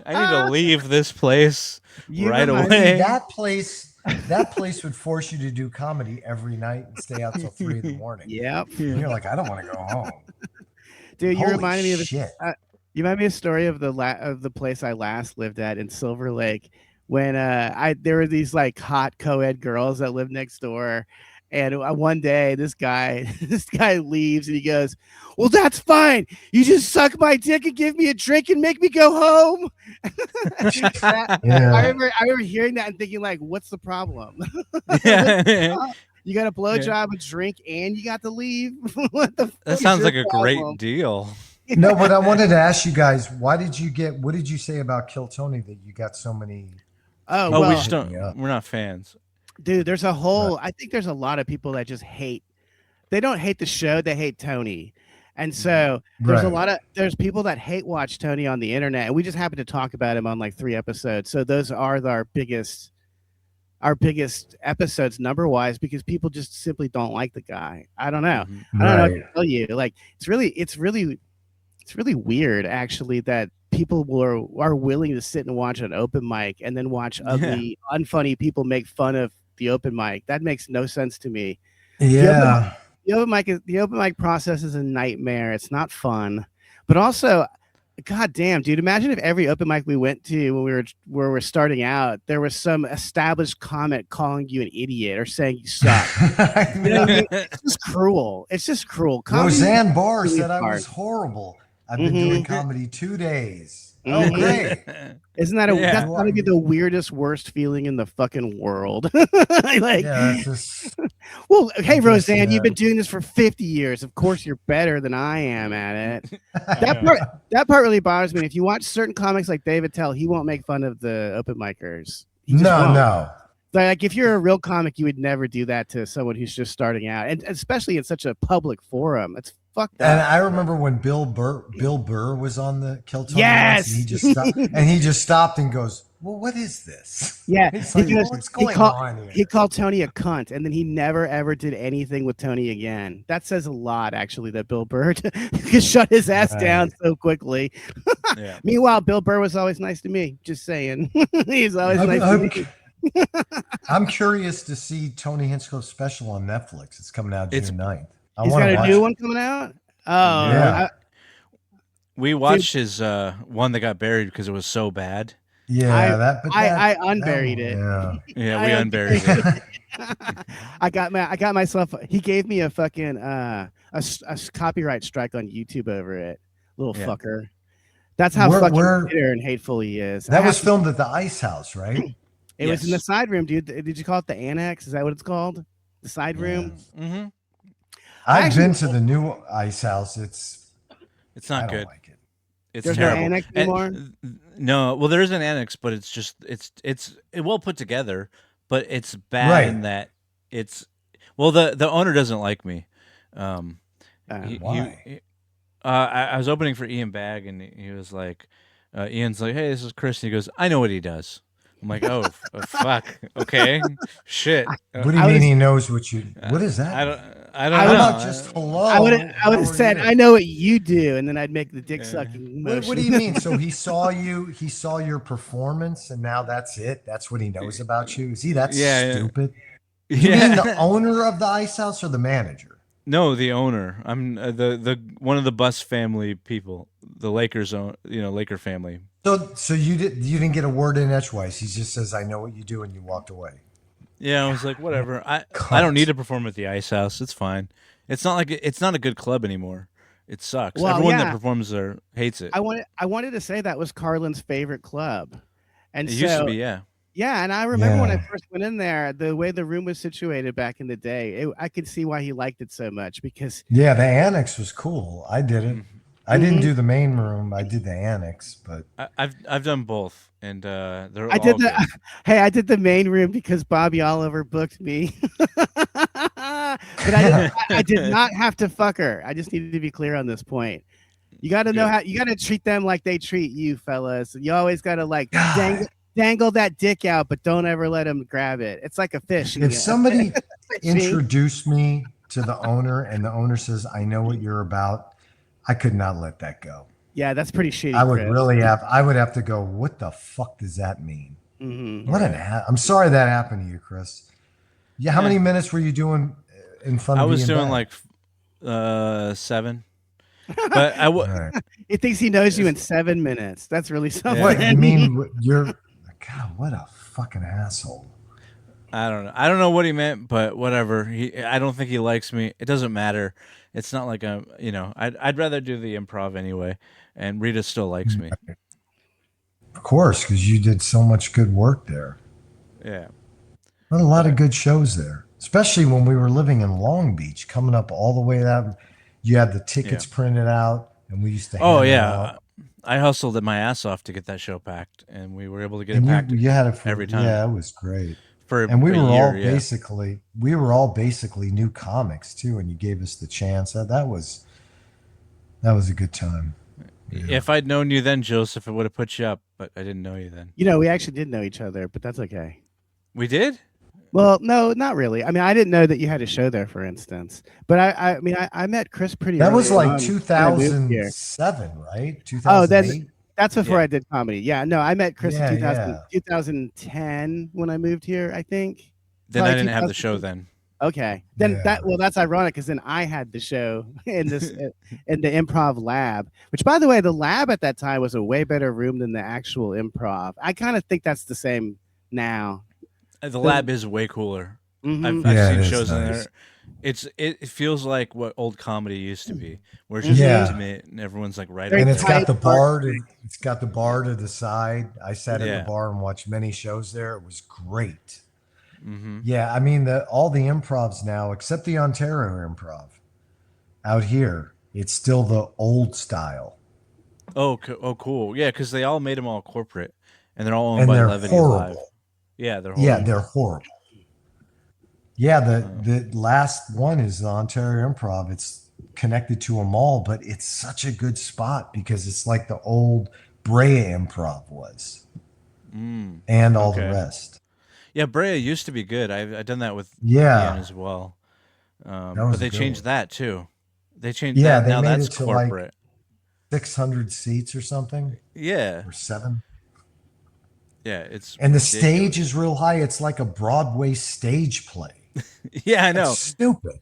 I need to leave this place right
remind
See,
away.
that place would force you to do comedy every night and stay out till 3 in the morning.
Yep.
And you're like, I don't want to go home.
Dude, you
Holy
reminded me of
shit.
you reminded me of a story of the place I last lived at in Silver Lake when there were these like hot co-ed girls that lived next door. And one day this guy leaves and he goes, well, that's fine. You just suck my dick and give me a drink and make me go home.
Yeah.
I remember hearing that and thinking like, what's the problem?
Yeah.
You got a blowjob, a drink, and you got to leave? What the fuck
That
is
sounds
your
like a great
problem?
deal.
No, but I wanted to ask you guys, what did you say about Kill Tony that you got so many?
Oh,
Oh,
well,
we just don't.
Yeah.
We're not fans.
dude, there's a whole I think there's a lot of people that just hate. They don't hate the show, they hate Tony. And so there's
Right.
there's people that hate watch Tony on the internet, and we just happen to talk about him on like 3 episodes. So those are our biggest episodes number wise because people just simply don't like the guy. I don't know.
Mhm.
I don't know what
Right.
to tell you. Like it's really weird actually that people are willing to sit and watch an open mic and then watch ugly, unfunny people make fun of the open mic. That makes no sense to me.
Yeah.
The open mic process is a nightmare. It's not fun. But also, god damn, dude, imagine if every open mic we went to when we were starting out, there was some established comic calling you an idiot or saying you suck. You know what I mean? It's just cruel. It's just cruel. Comedy-
Roseanne Barr
really
said I
hard.
was horrible. I've been
Mhm.
doing comedy 2 days. Oh,
Mhm.
great.
Isn't that
Yeah.
that's gotta be the weirdest, worst feeling in the fucking world? Like,
Yeah, it's just
well, hey,
guess,
Roseanne,
yeah.
you've been doing this for 50 years. Of course, you're better than I am at it.
Yeah.
That part really bothers me. If you watch certain comics like David Tell, he won't make fun of the open micers. He just
No,
won't.
no.
Like if you're a real comic, you would never do that to someone who's just starting out, and especially in such a public forum. It's fucked
And
up.
I remember when Bill Burr was on the Kill Tony once, and he
Yes.
just stopped, and he just stopped and goes, "Well, what is this?"
Yeah,
He's
he
like,
goes.
"What's
He
going
called.
on here?"
He called Tony a cunt, and then he never ever did anything with Tony again. That says a lot, actually. That Bill Burr could shut his ass down
Right.
so quickly.
Yeah.
Meanwhile, Bill Burr was always nice to me. Just saying, he's always
I'm,
nice to
I'm,
me.
I'm curious to see Tony Hinchcliffe's special on Netflix. It's coming out
It's
June 9th. I
He's
want
got
to
a
watch
new
it.
one coming out. Oh,
Yeah.
we
dude,
watched his one that got buried because it was so bad.
Yeah,
I
that
unburied
one,
it.
yeah.
Yeah,
I
we unburied it.
I got myself. He gave me a fucking a copyright strike on YouTube over it. Little
Yeah.
fucker. That's how
Where,
fucking
where
bitter and hateful he is.
that was filmed at the Ice House, right?
It was in the
Yes.
side room, dude. Did you call it the annex? Is that what it's called? The side
Yeah.
room.
Mm-hmm.
I've
actually-
been to the new Ice House.
It's
I
not
don't
good.
like it.
It's
There's no
terrible.
annex
And-
anymore?
no, well, there is an annex, but it's just it's well put together, but it's bad
Right.
in that it's well the owner doesn't like me.
Why?
I was opening for Ian Bagg, and he was like, Ian's like, "Hey, this is Chris," and he goes, "I know what he does." I'm like, "Oh, fuck, okay, shit."
What do you
I
mean
was-
he knows what you? What is that?
I don't.
mean?
I don't
How
know.
about just hello?
I would
how
have
are
said,
you?
I know what you do, and then I'd make the dick
Yeah.
sucking
What,
motion.
what do you mean? So he saw you, he saw your performance, and now that's it? That's what he knows about you? Is he that
Yeah, yeah.
stupid? You
Yeah.
mean the owner of the Ice House or the manager?
No, the owner. I'm the one of the Bus family people, the Lakers own, Laker family.
So you didn't get a word in edgewise. He just says, "I know what you do," and you walked away.
Yeah, I was like, whatever. I
Cunt.
don't need to perform at the Ice House. It's fine. It's not like it's not a good club anymore. It sucks.
Well,
Everyone
yeah.
that performs there hates it.
I wanted to say that was Carlin's favorite club, and
It
so
used to be, yeah.
yeah, and I remember when I
Yeah.
first went in there, the way the room was situated back in the day, I could see why he liked it so much because
Yeah, the annex was cool. I did it. I didn't
Mhm.
do the main room. I did the annex, but
I've done both, and they're
I
all
did
good.
hey, I did the main room because Bobby Oliver booked me. But I did not have to fuck her. I just needed to be clear on this point. You got to know
Good.
how you got to treat them like they treat you, fellas. You always got to like
God.
dangle that dick out, but don't ever let him grab it. It's like a fish.
if somebody
Fishing.
introduced me to the owner and the owner says, "I know what you're about," I could not let that go.
Yeah, that's pretty shitty.
I would
Chris.
really have. I would have to go. What the fuck does that mean?
Mhm.
What an. I'm sorry that happened to you, Chris. Yeah. How
Yeah.
many minutes were you doing in front
I
of?
was
Ian
doing
Beck?
like 7, but I
All
w-
right.
He thinks he knows you in 7 minutes. That's really something.
What you mean? You're. God, what a fucking asshole.
I don't know. I don't know what he meant, but whatever. I don't think he likes me. It doesn't matter. It's not like I'd rather do the improv anyway, and Rita still likes me.
Of course, because you did so much good work there.
Yeah.
There were a lot of good shows there, especially when we were living in Long Beach, coming up all the way out. You had the tickets printed out, and we used to.
Oh
hand them
yeah.
out.
I hustled my ass off to get that show packed, and we were able to get
And
it packed
you had it for,
every time.
Yeah, it was great.
for
And we
a
were
year.
all
Yeah.
basically new comics too, and you gave us the chance. That was a good time. Yeah.
If I'd known you then, Joseph, I would have put you up, but I didn't know you then.
You know, we actually did know each other, but that's okay.
We did?
Well, no, not really. I mean, I didn't know that you had a show there, for instance. But I mean, I met Chris pretty.
That was
early
like
on when I moved here.
2007, right?
Oh,
2008.
that's before
Yeah.
I did comedy. Yeah, no, I met Chris
Yeah,
in 2000,
yeah.
2010 when I moved here. I think.
Then I
Probably
didn't have the show
2010.
then.
Okay, then
Yeah.
that's ironic because then I had the show in this in the improv lab. Which, by the way, the lab at that time was a way better room than the actual improv. I kind of think that's the same now.
The lab is way cooler.
Mhm.
I've
Yeah, it
seen
is
shows in
nice.
there. It feels like what old comedy used to be, where it's just
Yeah.
intimate and everyone's like right.
Very
And
up
it's
there.
got the bar. It's got the bar to the side. I sat at
Yeah.
the bar and watched many shows there. It was great.
Mm-hmm.
Yeah, I mean all the improvs now, except the Ontario Improv, out here, it's still the old style,
Oh, cool. Yeah, because they all made them all corporate, and they're all owned
and
by
they're
Levity Live.
horrible.
Yeah, they're
Yeah,
horrible.
they're horrible. Yeah,
Oh.
the last one is the Ontario Improv. It's connected to a mall, but it's such a good spot because it's like the old Brea Improv was, and all the
Okay.
rest.
Yeah, Brea used to be good. I've done that with Ian
Yeah,
as well.
that
But
was a
they
good
changed
one.
that too. They changed
Yeah,
that.
they
Now
made
that's
it to like
corporate.
600 seats or something,
Yeah.
or seven.
Yeah, it's
And the stage
ridiculous.
is real high. It's like a Broadway stage play.
Yeah, I
It's
know.
stupid.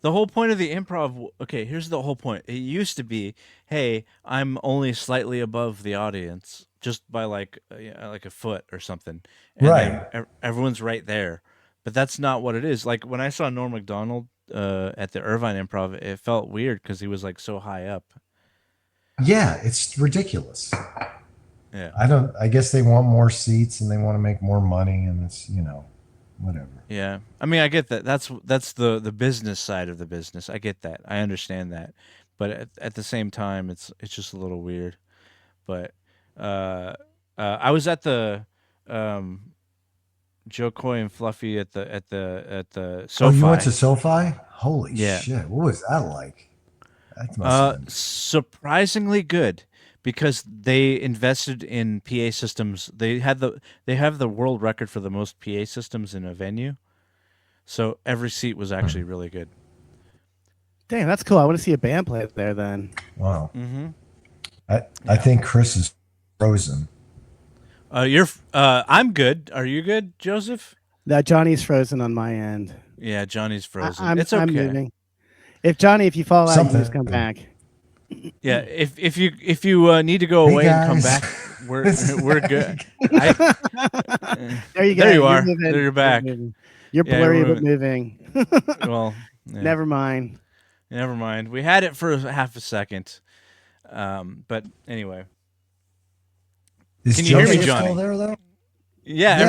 The whole point of the improv, okay, here's the whole point. It used to be, hey, I'm only slightly above the audience, just by like a foot or something, and then
Right.
everyone's right there. But that's not what it is. Like when I saw Norm Macdonald at the Irvine Improv, it felt weird because he was like so high up.
Yeah, it's ridiculous.
Yeah.
I guess they want more seats and they want to make more money, and it's, whatever.
Yeah, I mean, I get that. That's the business side of the business. I get that. I understand that, but at the same time, it's just a little weird. But uh, I was at the um, Joe Coy and Fluffy at the
Oh, you went
SoFi.
to SoFi? Holy
Yeah,
shit. What was that like? That must have been.
surprisingly good because they invested in PA systems. They have the world record for the most PA systems in a venue. So every seat was actually really good.
Damn, that's cool. I want to see a band play there then.
Wow.
Mm-hmm.
I
Yeah.
think Chris is frozen.
I'm good. Are you good, Joseph?
Now Johnny's frozen on my end.
Yeah, Johnny's
I,
frozen.
I'm
It's
I'm
okay.
moving. If Johnny, if you fall out, you can just come
Something.
back.
Yeah, if you need to go
Hey,
away and come
guys.
back, we're
This is
we're good. I
There you
there
go.
you
You're
are. There
moving.
you're
You're
back.
moving. You're
Yeah, you're
blurry but
moving.
moving.
Well, yeah.
Never mind.
Never mind. We had it for half a second. But anyway,
Is
can you hear me,
Joseph
You're back.
still
Johnny?
there, though?
Yeah,
Yeah,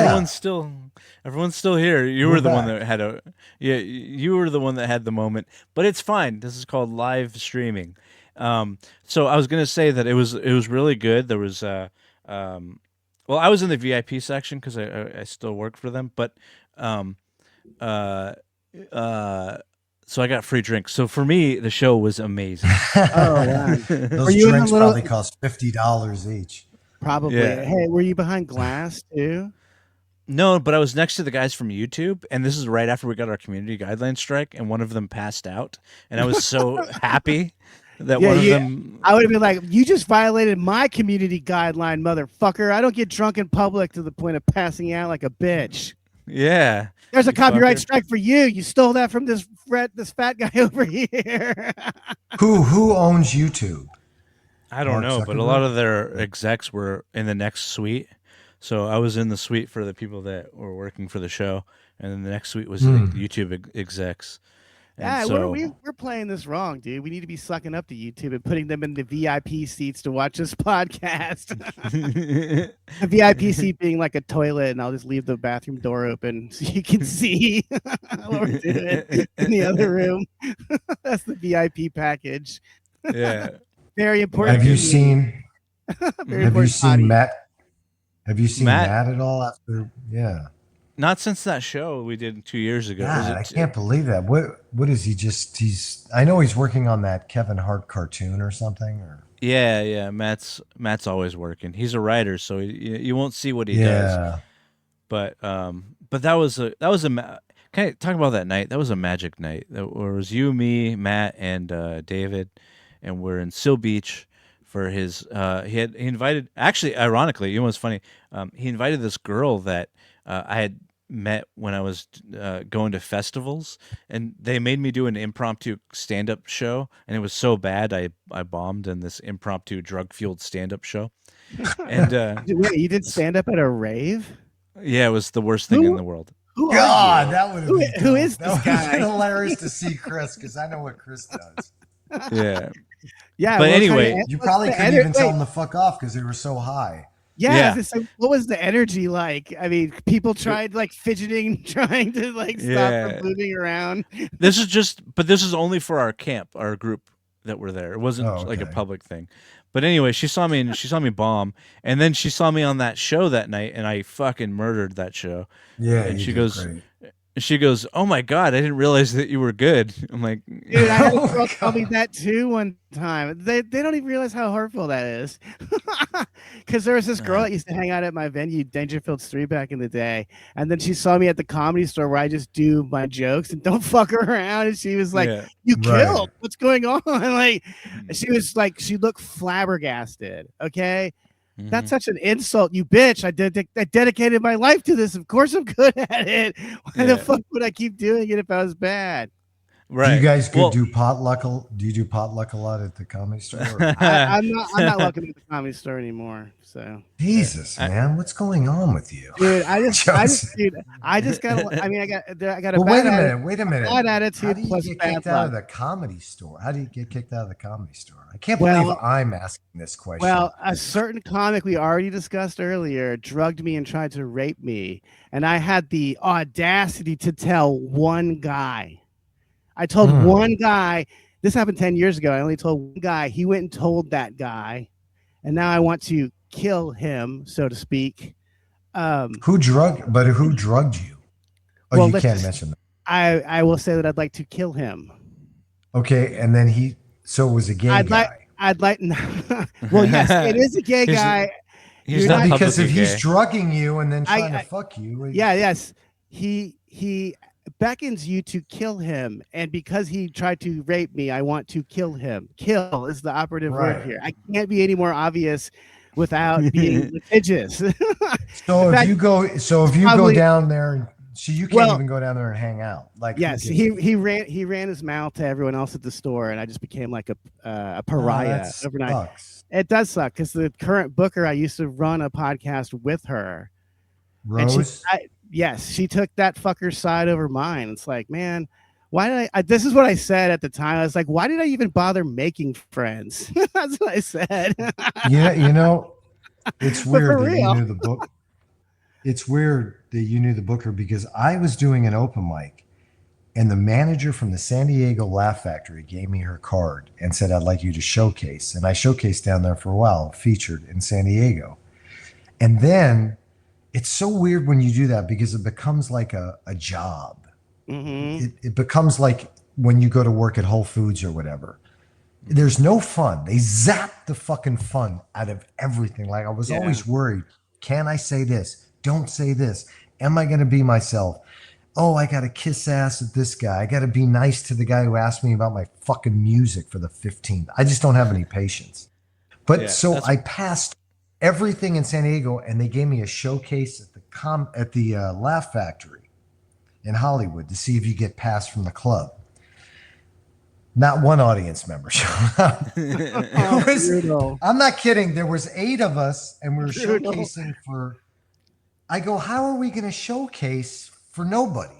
everyone's still here. You
we're
were the one
back.
that had a yeah, you were the one that had the moment, but it's fine. This is called live streaming. So I was gonna say that it was really good. There was um, well, I was in the VIP section because I still work for them, but um, uh, uh, so I got free drinks. So for me, the show was amazing.
Oh wow. Were
Those
you in the
drinks
little?
probably cost $50 each.
Probably.
Yeah.
Hey, were you behind glass too?
No, but I was next to the guys from YouTube, and this is right after we got our community guideline strike, and one of them passed out, and I was so happy that
Yeah,
one of
you.
them.
I would have been like, you just violated my community guideline, motherfucker. I don't get drunk in public to the point of passing out like a bitch.
Yeah,
There's a
you
copyright
fucker.
strike for you. You stole that from this fat guy over here.
Who owns YouTube?
I don't
Mark
know, but a lot
Zuckerberg?
of their execs were in the next suite, so I was in the suite for the people that were working for the show, and then the next suite was the
Hmm.
YouTube execs, and
Yeah,
so
we're playing this wrong, dude. We need to be sucking up to YouTube and putting them in the VIP seats to watch this podcast. A VIP seat being like a toilet, and I'll just leave the bathroom door open so you can see what we're doing in the other room. That's the VIP package.
yeah.
Very important.
Have you
community.
seen
Very
have you
important
seen
audience.
Matt? Have you seen
Matt?
Matt at all after? Yeah.
Not since that show we did 2 years ago. Was
God, I
it?
can't believe that. What is he just I know he's working on that Kevin Hart cartoon or something, or
Yeah, yeah. Matt's always working. He's a writer, so you won't see what he does.
yeah.
But can I talk about that night? That was a magic night. That was you, me, Matt, and David, and we're in Seal Beach for his. He invited. Actually, ironically, you know what's funny? He invited this girl that I had met when I was going to festivals, and they made me do an impromptu stand-up show, and it was so bad I bombed in this impromptu drug-fueled stand-up show, and
Wait, you did stand up at a rave?
yeah, it was the worst thing in
Who
the world.
who are
God,
you?
that would have
Who,
been
who
dope.
is
That
this
would have been
guy?
hilarious to see Chris, because I know what Chris does.
Yeah,
Yeah,
but
what kind of
anyway,
You
what's
probably
the
couldn't even tell
wait,
them to fuck off because they were so high.
yeah,
yeah,
what was the energy like? I mean, people tried like fidgeting, trying to like stop from
yeah.
moving around.
But this is only for our camp, our group that were there. It wasn't
Oh,
like a
okay.
public thing. But anyway, she saw me and she saw me bomb, and then she saw me on that show that night, and I fucking murdered that show.
Yeah,
And
you
she
did
goes,
great.
"Oh my god, I didn't realize that you were good." I'm like,
Dude, I had a
Oh
girl tell me
God.
that too one time. They don't even realize how hurtful that is. Because there was this girl that used to hang out at my venue, Dangerfields 3, back in the day. And then she saw me at the Comedy Store where I just do my jokes and don't fuck around. And she was like,
yeah,
"You
Right.
killed. What's going on?" Like, she was like, she looked flabbergasted. Okay. That's
mm-hmm.
such an insult, you bitch. I dedicated my life to this. Of course I'm good at it. Why the
yeah,
fuck would I keep doing it if I was bad?
Do you
right.
guys go
Well,
do potluck? Do you do potluck a lot at the comedy store? Or?
I'm not welcome at the Comedy Store anymore. So
Jesus,
I,
man, what's going on with you?
dude,
Joseph.
I just got. I mean, I got a
Well, wait
bad
a
attitude,
minute. Wait a minute.
bad
How
attitude
do you
plus
get
bad
kicked out
luck.
of the comedy store? How do you get kicked out of the comedy store? I can't believe
Well,
I'm asking this question.
well, a certain comic we already discussed earlier drugged me and tried to rape me, and I had the audacity to tell one guy. I told
Hmm.
one guy. This happened 10 years ago. I only told one guy. He went and told that guy, and now I want to kill him, so to speak. Um,
Who drugged you? Oh,
well,
you
let's
can't
just.
mention that.
I will say that I'd like to kill him.
Okay, and then so it was a gay
I'd like.
guy.
I'd like. Well, yes, it is a gay
he's
guy.
he's
You're
Well,
not
not.
because
publicly
if he's
gay.
drugging you and then
I,
trying to
I
fuck you,
yeah, yes. He beckons you to kill him, and because he tried to rape me, I want to kill him. Kill is the operative word
right.
here. I can't be any more obvious without being litigious. In
So if
fact,
you go,
probably
down there, so you can't
well.
even go down there and hang out. Like who
Yes,
gives a fuck?
he ran his mouth to everyone else at the store, and I just became like a
Oh, that
pariah overnight.
sucks.
It does suck because the current booker, I used to run a podcast with her, and
Rose.
yes, she took that fucker's side over mine. It's like, man, why did this is what I said at the time. I was like, why did I even bother making friends? That's what I said.
Yeah, it's
But
weird
for
that you
real,
knew the book. It's weird that you knew the booker because I was doing an open mic and the manager from the San Diego Laugh Factory gave me her card and said, I'd like you to showcase. And I showcased down there for a while, featured in San Diego. And then it's so weird when you do that because it becomes like a job.
mm-hmm.
It becomes like when you go to work at Whole Foods or whatever. There's no fun. They zap the fucking fun out of everything. Like I was
Yeah.
always worried. Can I say this? Don't say this. Am I going to be myself? Oh, I got to kiss ass at this guy. I got to be nice to the guy who asked me about my fucking music for the 15th. I just don't have any patience. But
Yeah,
so I passed everything in San Diego and they gave me a showcase at the Laugh Factory in Hollywood to see if you get passed from the club. Not one audience member showed up. I'm not kidding. There was 8 of us and we were showcasing for, I go, how are we going to showcase for nobody?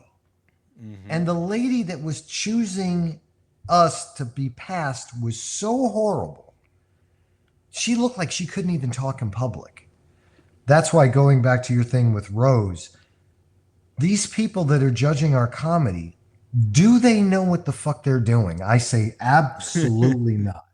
Mm-hmm. And the lady that was choosing us to be passed was so horrible. She looked like she couldn't even talk in public. That's why, going back to your thing with Rose, these people that are judging our comedy, do they know what the fuck they're doing? I say absolutely not.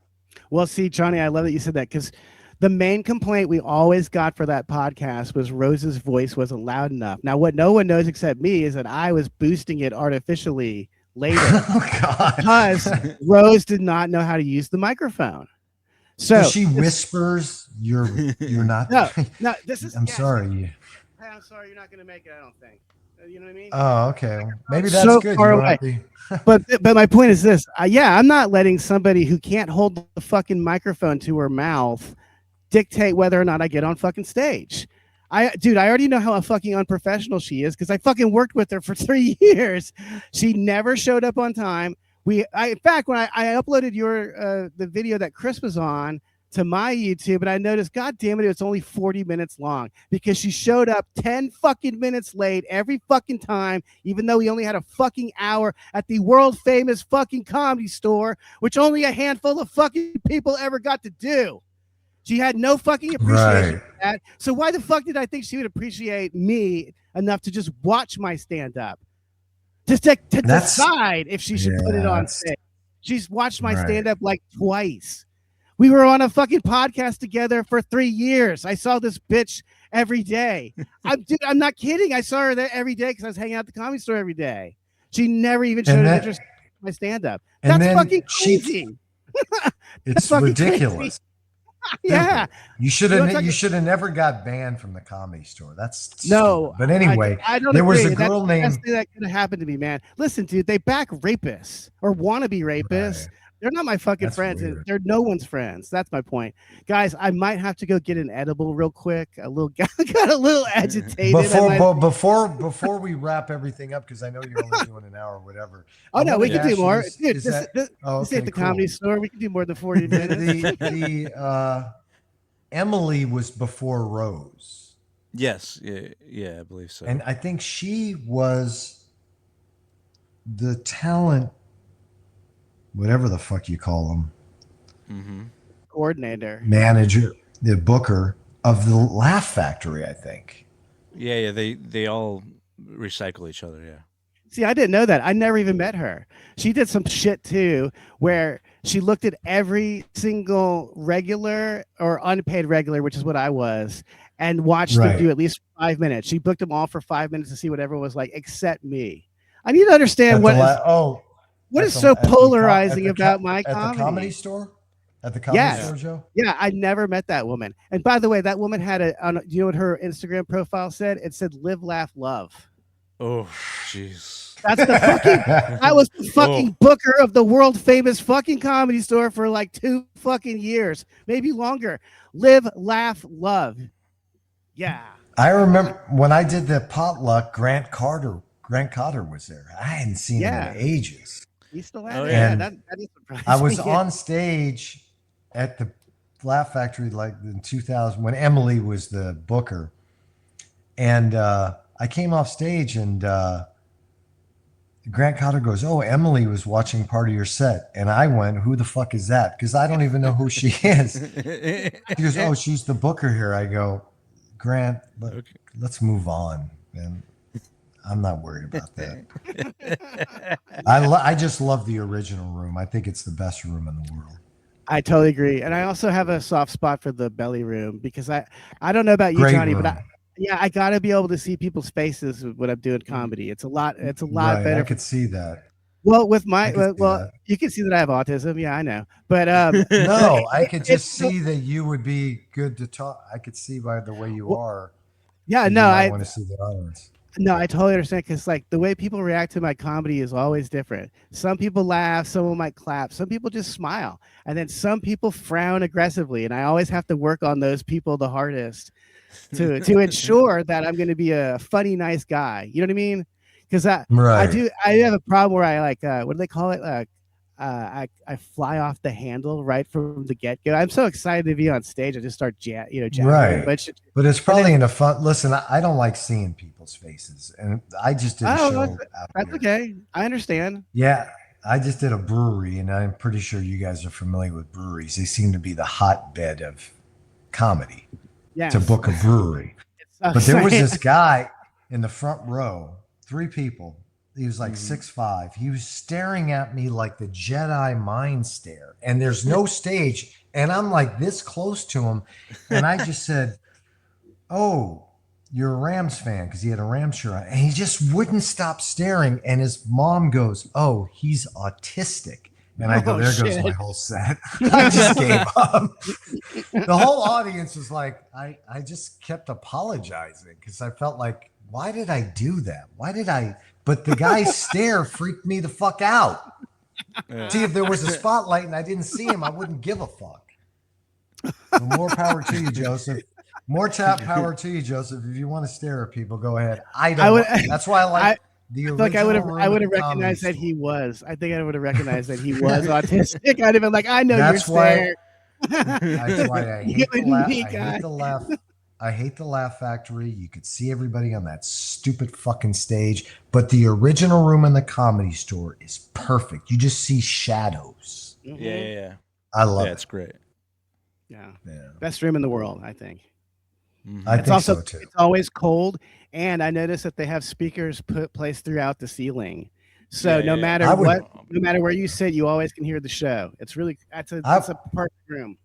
Well, see, Johnny, I love that you said that because the main complaint we always got for that podcast was Rose's voice wasn't loud enough. Now, what no one knows except me is that I was boosting it artificially later because Rose did not know how to use the microphone. So
she whispers, "You're not."
No. This is.
I'm sorry.
Hey, I'm sorry. You're not going to make it. I don't think. You know what I mean?
Oh, okay. Maybe that's
so
good.
Far away. but my point is this. I'm not letting somebody who can't hold the fucking microphone to her mouth dictate whether or not I get on fucking stage. I already know how fucking unprofessional she is because I fucking worked with her for 3 years. She never showed up on time. In fact, when I uploaded the video that Chris was on to my YouTube, and I noticed, God damn it, it's only 40 minutes long because she showed up 10 fucking minutes late every fucking time, even though we only had a fucking hour at the world famous fucking Comedy Store, which only a handful of fucking people ever got to do. She had no fucking appreciation for that. So why the fuck did I think she would appreciate me enough to just watch my stand up? Just to decide if she should put it on stage. She's watched my stand up like twice. We were on a fucking podcast together for 3 years. I saw this bitch every day. I'm not kidding. I saw her there every day because I was hanging out at the Comedy Store every day. She never even showed an interest in my stand-up.
And
That's
then
fucking crazy.
It's
fucking
ridiculous.
Yeah.
You should have never got banned from the Comedy Store. That's
no.
stupid. But anyway,
I don't
there
agree.
was a girl named.
That's the best thing that could have happened to me, man. Listen, dude, they back rapists or wannabe rapists.
Right.
They're not my fucking
That's
friends.
weird.
They're no one's friends. That's my point, guys. I might have to go get an edible real quick. Got a little agitated.
Before we wrap everything up, because I know you're only doing an hour or whatever.
Oh no, we can do more. Dude, this
okay,
ain't the Comedy Store. We can do more than 40 minutes.
Emily was before Rose.
Yes, yeah, I believe so.
And I think she was the talent, whatever the fuck you call them,
coordinator,
manager, the booker of the Laugh Factory, I think.
Yeah, they all recycle each other. Yeah.
See, I didn't know that. I never even met her. She did some shit too, where she looked at every single regular or unpaid regular, which is what I was, and watched them do at least 5 minutes. She booked them all for 5 minutes to see what everyone was like, except me. I need to understand what is so polarizing about my comedy.
At the Comedy Store? At the Comedy Store, Joe?
Yeah, I never met that woman. And by the way, that woman had do you know what her Instagram profile said? It said "Live, Laugh, Love."
Oh, jeez.
That's the fucking. I was the fucking booker of the world famous fucking Comedy Store for like 2 fucking years, maybe longer. Live, laugh, love. Yeah.
I remember when I did the potluck. Grant Carter was there. I hadn't seen him in ages.
He's still at it. Yeah, that is surprising.
I was on stage at the Laugh Factory like in 2000 when Emily was the booker, and I came off stage and Grant Cotter goes, "Oh, Emily was watching part of your set." And I went, "Who the fuck is that?" Because I don't even know who she is. He goes, "Oh, she's the booker here." I go, "Grant, let's move on." And I'm not worried about that. I just love the original room. I think it's the best room in the world.
I totally agree. And I also have a soft spot for the belly room because I don't know about you, Johnny, but I got to be able to see people's faces when I'm doing comedy. It's a lot better.
I could see that.
Well, with my you can see that I have autism. Yeah, I know. But
no, I could just see that you would be good to talk. I could see by the way you are.
Yeah, no, I
want to see the audience.
No, I totally understand because like the way people react to my comedy is always different. Some people laugh, someone might clap, some people just smile, and then some people frown aggressively. And I always have to work on those people the hardest to ensure that I'm going to be a funny, nice guy. You know what I mean? Because I have a problem where I like what do they call it? I fly off the handle right from the get go. I'm so excited to be on stage. I just start jabbing.
Right. But it's probably in a fun. Listen, I don't like seeing people's faces, and I just did a show.
That's okay. I understand.
Yeah, I just did a brewery, and I'm pretty sure you guys are familiar with breweries. They seem to be the hotbed of comedy.
Yes.
To book a brewery. But there was this guy in the front row, 3 people. He was like 6'5". He was staring at me like the Jedi mind stare. And there's no stage. And I'm like this close to him. And I just said, "Oh, you're a Rams fan," because he had a Rams shirt on. And he just wouldn't stop staring. And his mom goes, "Oh, he's autistic." And I go, "There goes my whole set." I just gave up. The whole audience was like, I just kept apologizing because I felt like, why did I do that? But the guy's stare freaked me the fuck out. Yeah. See, if there was a spotlight and I didn't see him, I wouldn't give a fuck. So more power to you, Joseph. Power to you, Joseph. If you want to stare at people, go ahead. That's why I like the original.
I would have recognized that he was. I think I would have recognized that he was autistic. I'd have been like, "I know you're stare."
That's why I hate the laugh. I hate the Laugh Factory. You could see everybody on that stupid fucking stage, but the original room in the Comedy Store is perfect. You just see shadows.
Yeah.
I love it.
It's great.
Yeah. Best room in the world, I think.
I think so too.
It's always cold, and I noticed that they have speakers placed throughout the ceiling. So no matter where you sit, you always can hear the show. It's a perfect room.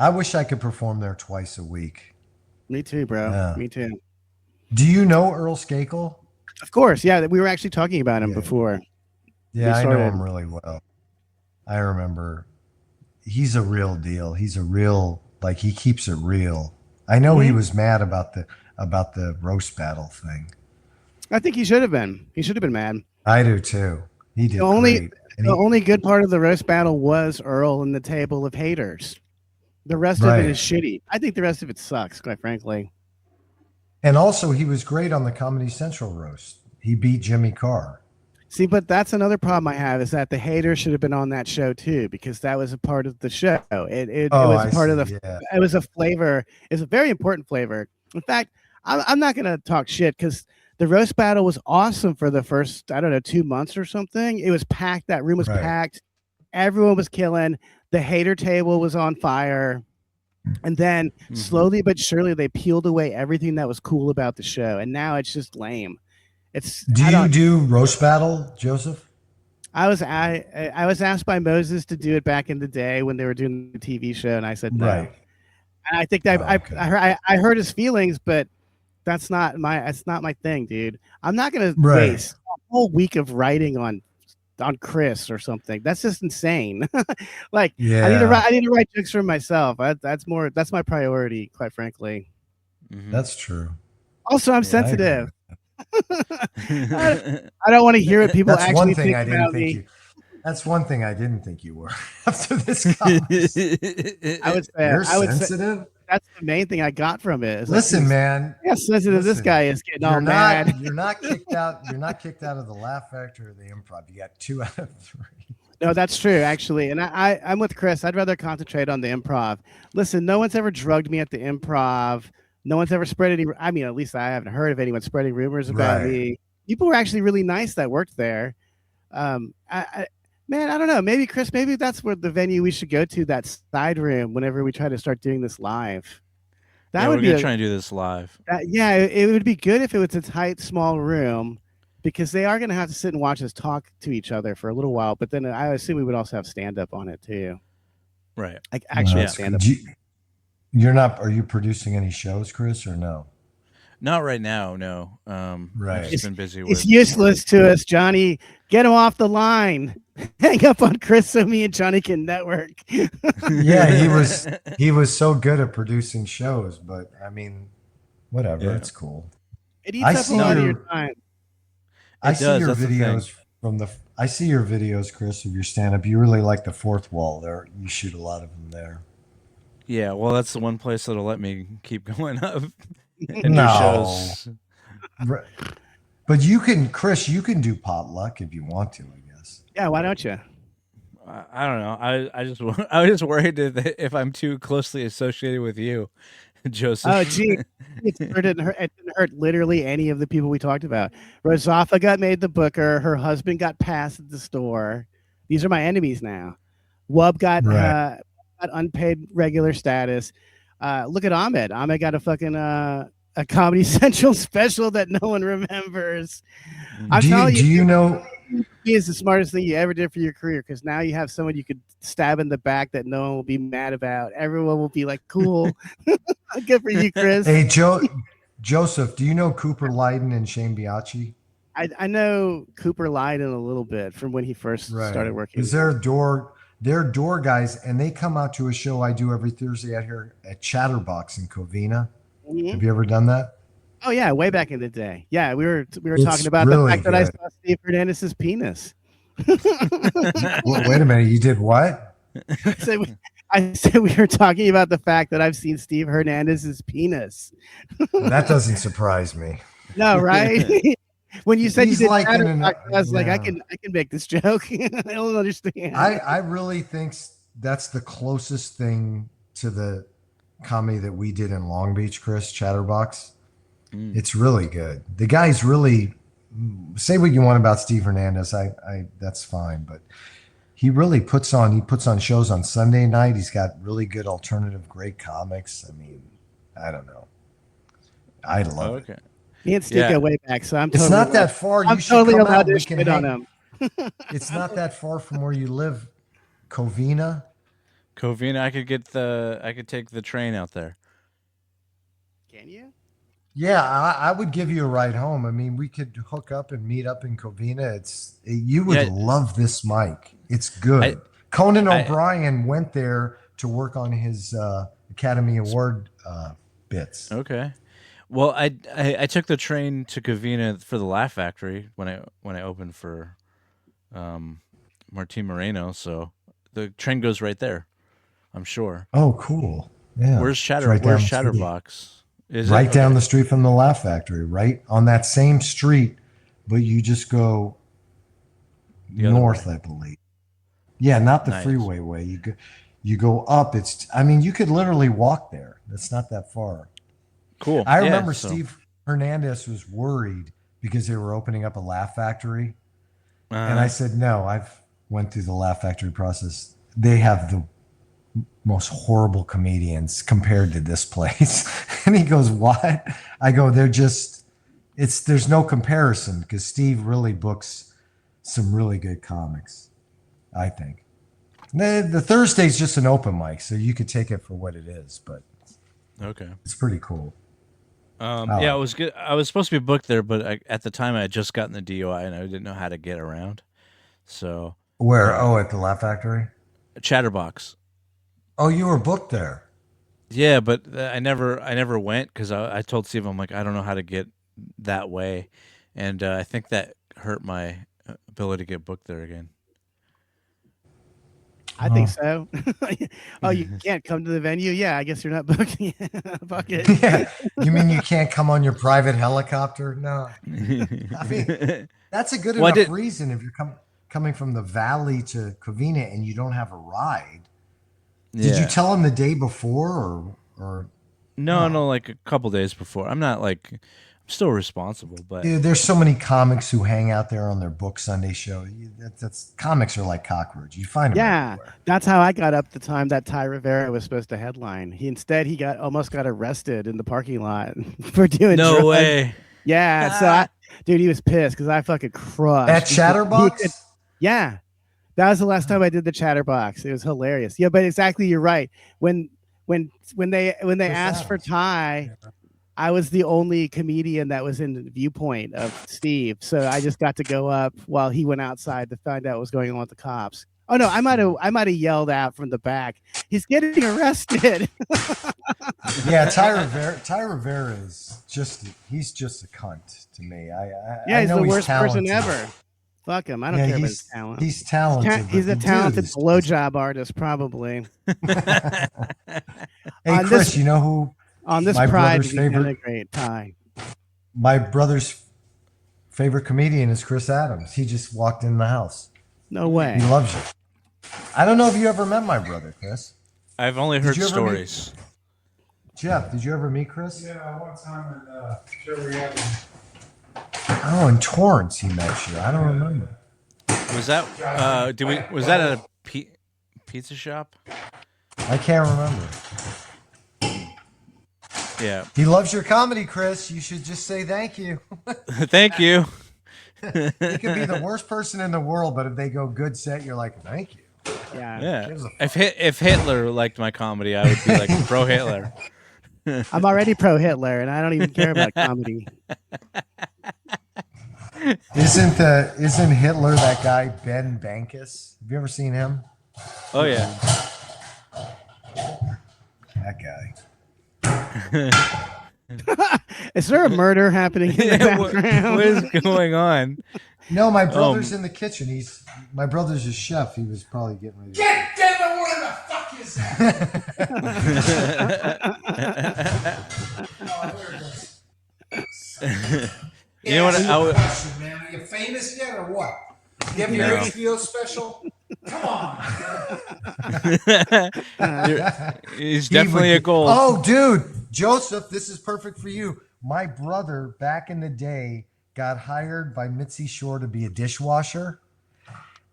I wish I could perform there twice a week.
Me too, bro.
Yeah.
Me too.
Do you know Earl Skakel?
Of course, yeah. We were actually talking about him
Yeah.
before.
Yeah, I know him really well. I remember he's a real deal. He's a real, like, he keeps it real. I know he was mad about the roast battle thing.
I think he should have been. He should have been mad.
I do too. He did great.
The only good part of the roast battle was Earl and the table of haters. The rest of it is shitty. I think the rest of it sucks, quite frankly.
And also, he was great on the Comedy Central roast. He beat Jimmy Carr.
See, but that's another problem I have is that the haters should have been on that show too, because that was a part of the show. It was part of the. Yeah. It was a flavor. It's a very important flavor. In fact, I'm not going to talk shit because the roast battle was awesome for the first, I don't know, 2 months or something. It was packed. That room was packed. Everyone was killing. The hater table was on fire. And then slowly but surely they peeled away everything that was cool about the show. And now it's just lame.
Do you do roast battle, Joseph?
I was asked by Moses to do it back in the day when they were doing the TV show, and I said no. Right. And I think that I heard his feelings, but that's not my thing, dude. I'm not gonna waste a whole week of writing on Chris or something. That's just insane. Like, yeah. I need to write jokes for myself. That's my priority, quite frankly.
That's true.
Also, I'm sensitive. I don't want to hear what people actually think about me.
That's one thing I didn't think you were after this conversation. You're sensitive?
That's the main thing I got from it.
Listen, man.
How sensitive this guy is getting all mad.
You're not kicked out. You're not kicked out of the Laugh Factory or the Improv. You got 2 out of 3.
No, that's true, actually. And I'm with Chris. I'd rather concentrate on the Improv. Listen, no one's ever drugged me at the Improv. No one's ever spread any. I mean, at least I haven't heard of anyone spreading rumors about me. People were actually really nice that worked there. Man, I don't know. Maybe Chris, maybe that's where the venue we should go to, that side room, whenever we try to start doing this live.
We're going to try and do this live.
It would be good if it was a tight, small room, because they are going to have to sit and watch us talk to each other for a little while. But then I assume we would also have stand-up on it too.
Right.
Like actual stand-up.
You're not. Are you producing any shows, Chris, or no?
Not right now. No.
Right.
I've just been busy with.
It's useless to us, Johnny. Get him off the line. Hang up on Chris so me and Johnny can network.
Yeah, he was so good at producing shows, but I mean, whatever. It's cool.
It eats up a lot of your time.
I see your videos I see your videos, Chris, of your stand-up. You really like the fourth wall there. You shoot a lot of them there.
Yeah, well, that's the one place that'll let me keep going up and do shows.
But you can, Chris, you can do potluck if you want to, I guess.
Yeah, why don't you?
I don't know. I was just worried that if I'm too closely associated with you, Joseph.
Oh, gee, it didn't hurt literally any of the people we talked about. Rosafa got made the booker. Her husband got passed at the store. These are my enemies now. Wub got unpaid regular status. Look at Ahmed. Ahmed got a fucking a Comedy Central special that no one remembers. I'm telling you,
do you know
he is the smartest thing you ever did for your career, because now you have someone you could stab in the back that no one will be mad about. Everyone will be like, cool. Good for you, Chris.
Hey, Joseph, do you know Cooper Lyden and Shane Biaggi?
I know Cooper Lyden a little bit from when he first started working.
Because they're door guys, and they come out to a show I do every Thursday out here at Chatterbox in Covina. Mm-hmm. Have you ever done that?
Oh yeah, way back in the day. Yeah, we were talking about the fact that I saw Steve Hernandez's penis.
Wait a minute, you did what?
I said we were talking about the fact that I've seen Steve Hernandez's penis.
That doesn't surprise me.
No, right? When you said you did I was like, I can make this joke. I don't understand.
I really think that's the closest thing to the comedy that we did in Long Beach, Chris, Chatterbox. It's really good. The guy's really, say what you want about Steve Hernandez. I that's fine, but he really puts on shows on Sunday night. He's got really good alternative, great comics. I mean, I don't know. I love it.
Me and Steve go way back, so I'm totally
it's not that far.
I'm totally allowed to shit on him.
It's not that far from where you live, Covina.
Covina, I could take the train out there.
Can you?
Yeah, I would give you a ride home. I mean, we could hook up and meet up in Covina. You would
Yeah,
love this mic. It's
I
good. Conan
I
O'Brien went there to work on his Academy Award bits.
okay. Well, I took the train to Covina for the Laugh Factory when I opened for um, Martin Moreno. So the train goes right there. I'm sure.
Oh, cool. Yeah, it's right
Where's
down the street.
Chatterbox? Is it
Right down
okay?
the street from the Laugh Factory, right on that same street, but you just go
The other way.
north, I believe. Yeah, not the
Nice.
freeway way. You go up. I mean, you could literally walk there. It's not that far.
Cool.
I
Yeah.
remember
So.
Steve Hernandez was worried because they were opening up a Laugh Factory, and I
Uh,
said, "No, I've went through the Laugh Factory process. They have the most horrible comedians compared to this place." And he goes, "What?" I go, "They're just there's no comparison because Steve really books some really good comics, I think." The Thursday's just an open mic, so you could take it for what it is, but
okay.
it's pretty cool. I
Yeah,
like
it
it.
was good. I was supposed to be booked there, but at the time I had just gotten the DUI and I didn't know how to get around. So,
Where?
uh,
Oh, at the Laugh Factory?
Chatterbox.
Oh, you were booked there.
Yeah, but I never went because I told Steve I'm like I don't know how to get that way, and I think that hurt my ability to get booked there again.
I think
Oh.
so. Oh, you can't come to the venue? Yeah, I guess you're not booked. Fuck it.
Yeah. You mean you can't come on your private helicopter? No. I mean, that's a good
Well, I
enough
did.
reason if you're coming from the valley to Covina and you don't have a ride. Did you
Yeah.
tell him the day before or
No,
no?
no, like a couple days before. I'm not like I'm still responsible, but
Dude, there's so many comics who hang out there on their book Sunday show. That's comics are like cockroach. You find them
Yeah,
everywhere.
that's how I got up the time that Ty Rivera was supposed to headline. He almost got arrested in the parking lot for doing
no
drugs.
way.
Yeah, dude, he was pissed because I fucking
At
crushed. He could,
Chatterbox?
yeah, that was the last time I did the Chatterbox. It was hilarious. Yeah, but exactly, you're right. When they
Chris
asked for
Adams.
Ty, I was the only comedian that was in the viewpoint of Steve, so I just got to go up while he went outside to find out what was going on with the cops. Oh no, I might have yelled out from the back. He's getting arrested.
Yeah, Ty Rivera is he's just a cunt to me.
Yeah,
I
he's
know
the
he's
worst person
talented.
ever. Fuck him. I don't
Yeah,
care about his talent.
he's talented,
He's
but
a
the dude
talented
is just
blowjob artist, probably.
Hey
On
Chris,
this
you know who
on this
my
Pride
brother's
we
favorite
denigrate Ty.
my brother's favorite comedian is Chris Adams. He just walked in the house.
No
He
way.
loves you. I don't know if you ever met my brother, Chris.
I've only
Did
heard
you ever meet
stories.
Jeff? Did you ever meet Chris?
Yeah, one time in Cherry Avenue.
Oh, in Torrance he met you. I don't remember.
Was that was that at a pizza shop?
I can't remember.
Yeah.
He loves your comedy, Chris. You should just say thank you.
Thank you.
He could be the worst person in the world, but if they go good set, you're like, thank you.
Yeah.
Yeah.
Gives a
If Hitler liked my comedy, I would be like pro Hitler.
I'm already pro Hitler and I don't even care about comedy.
Isn't Hitler that guy Ben Bankus? Have you ever seen him?
Oh yeah.
That guy.
Is there a murder happening in the
what
background?
is going on?
No, my brother's in the kitchen. My brother's a chef. He was probably getting ready.
Get Denver, where the fuck is that? Oh, there it goes.
You know what?
Ask
I
you a
would-
question, man. Are you famous yet or what? You have your
No.
HBO special? Come on.
He's
He
definitely
would-
a gold.
Oh, dude, Joseph, this is perfect for you. My brother back in the day got hired by Mitzi Shore to be a dishwasher.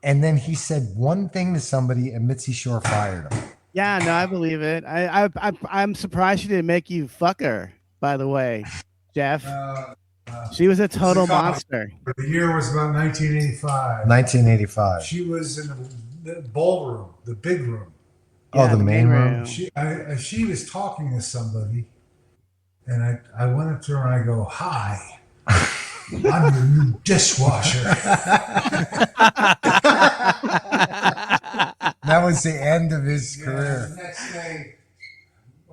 And then he said one thing to somebody and Mitzi Shore fired him.
Yeah, no, I believe it. I'm surprised she didn't make you fuck her, by the way, Jeff. She was a total
It's a cop.
monster.
The year was about 1985.
1985.
She was in the ballroom, the big room.
Oh, the main room?
She was talking to somebody, and I went up to her and I go, "Hi, I'm your new dishwasher."
That was the end of his
Yeah,
career.
the next day,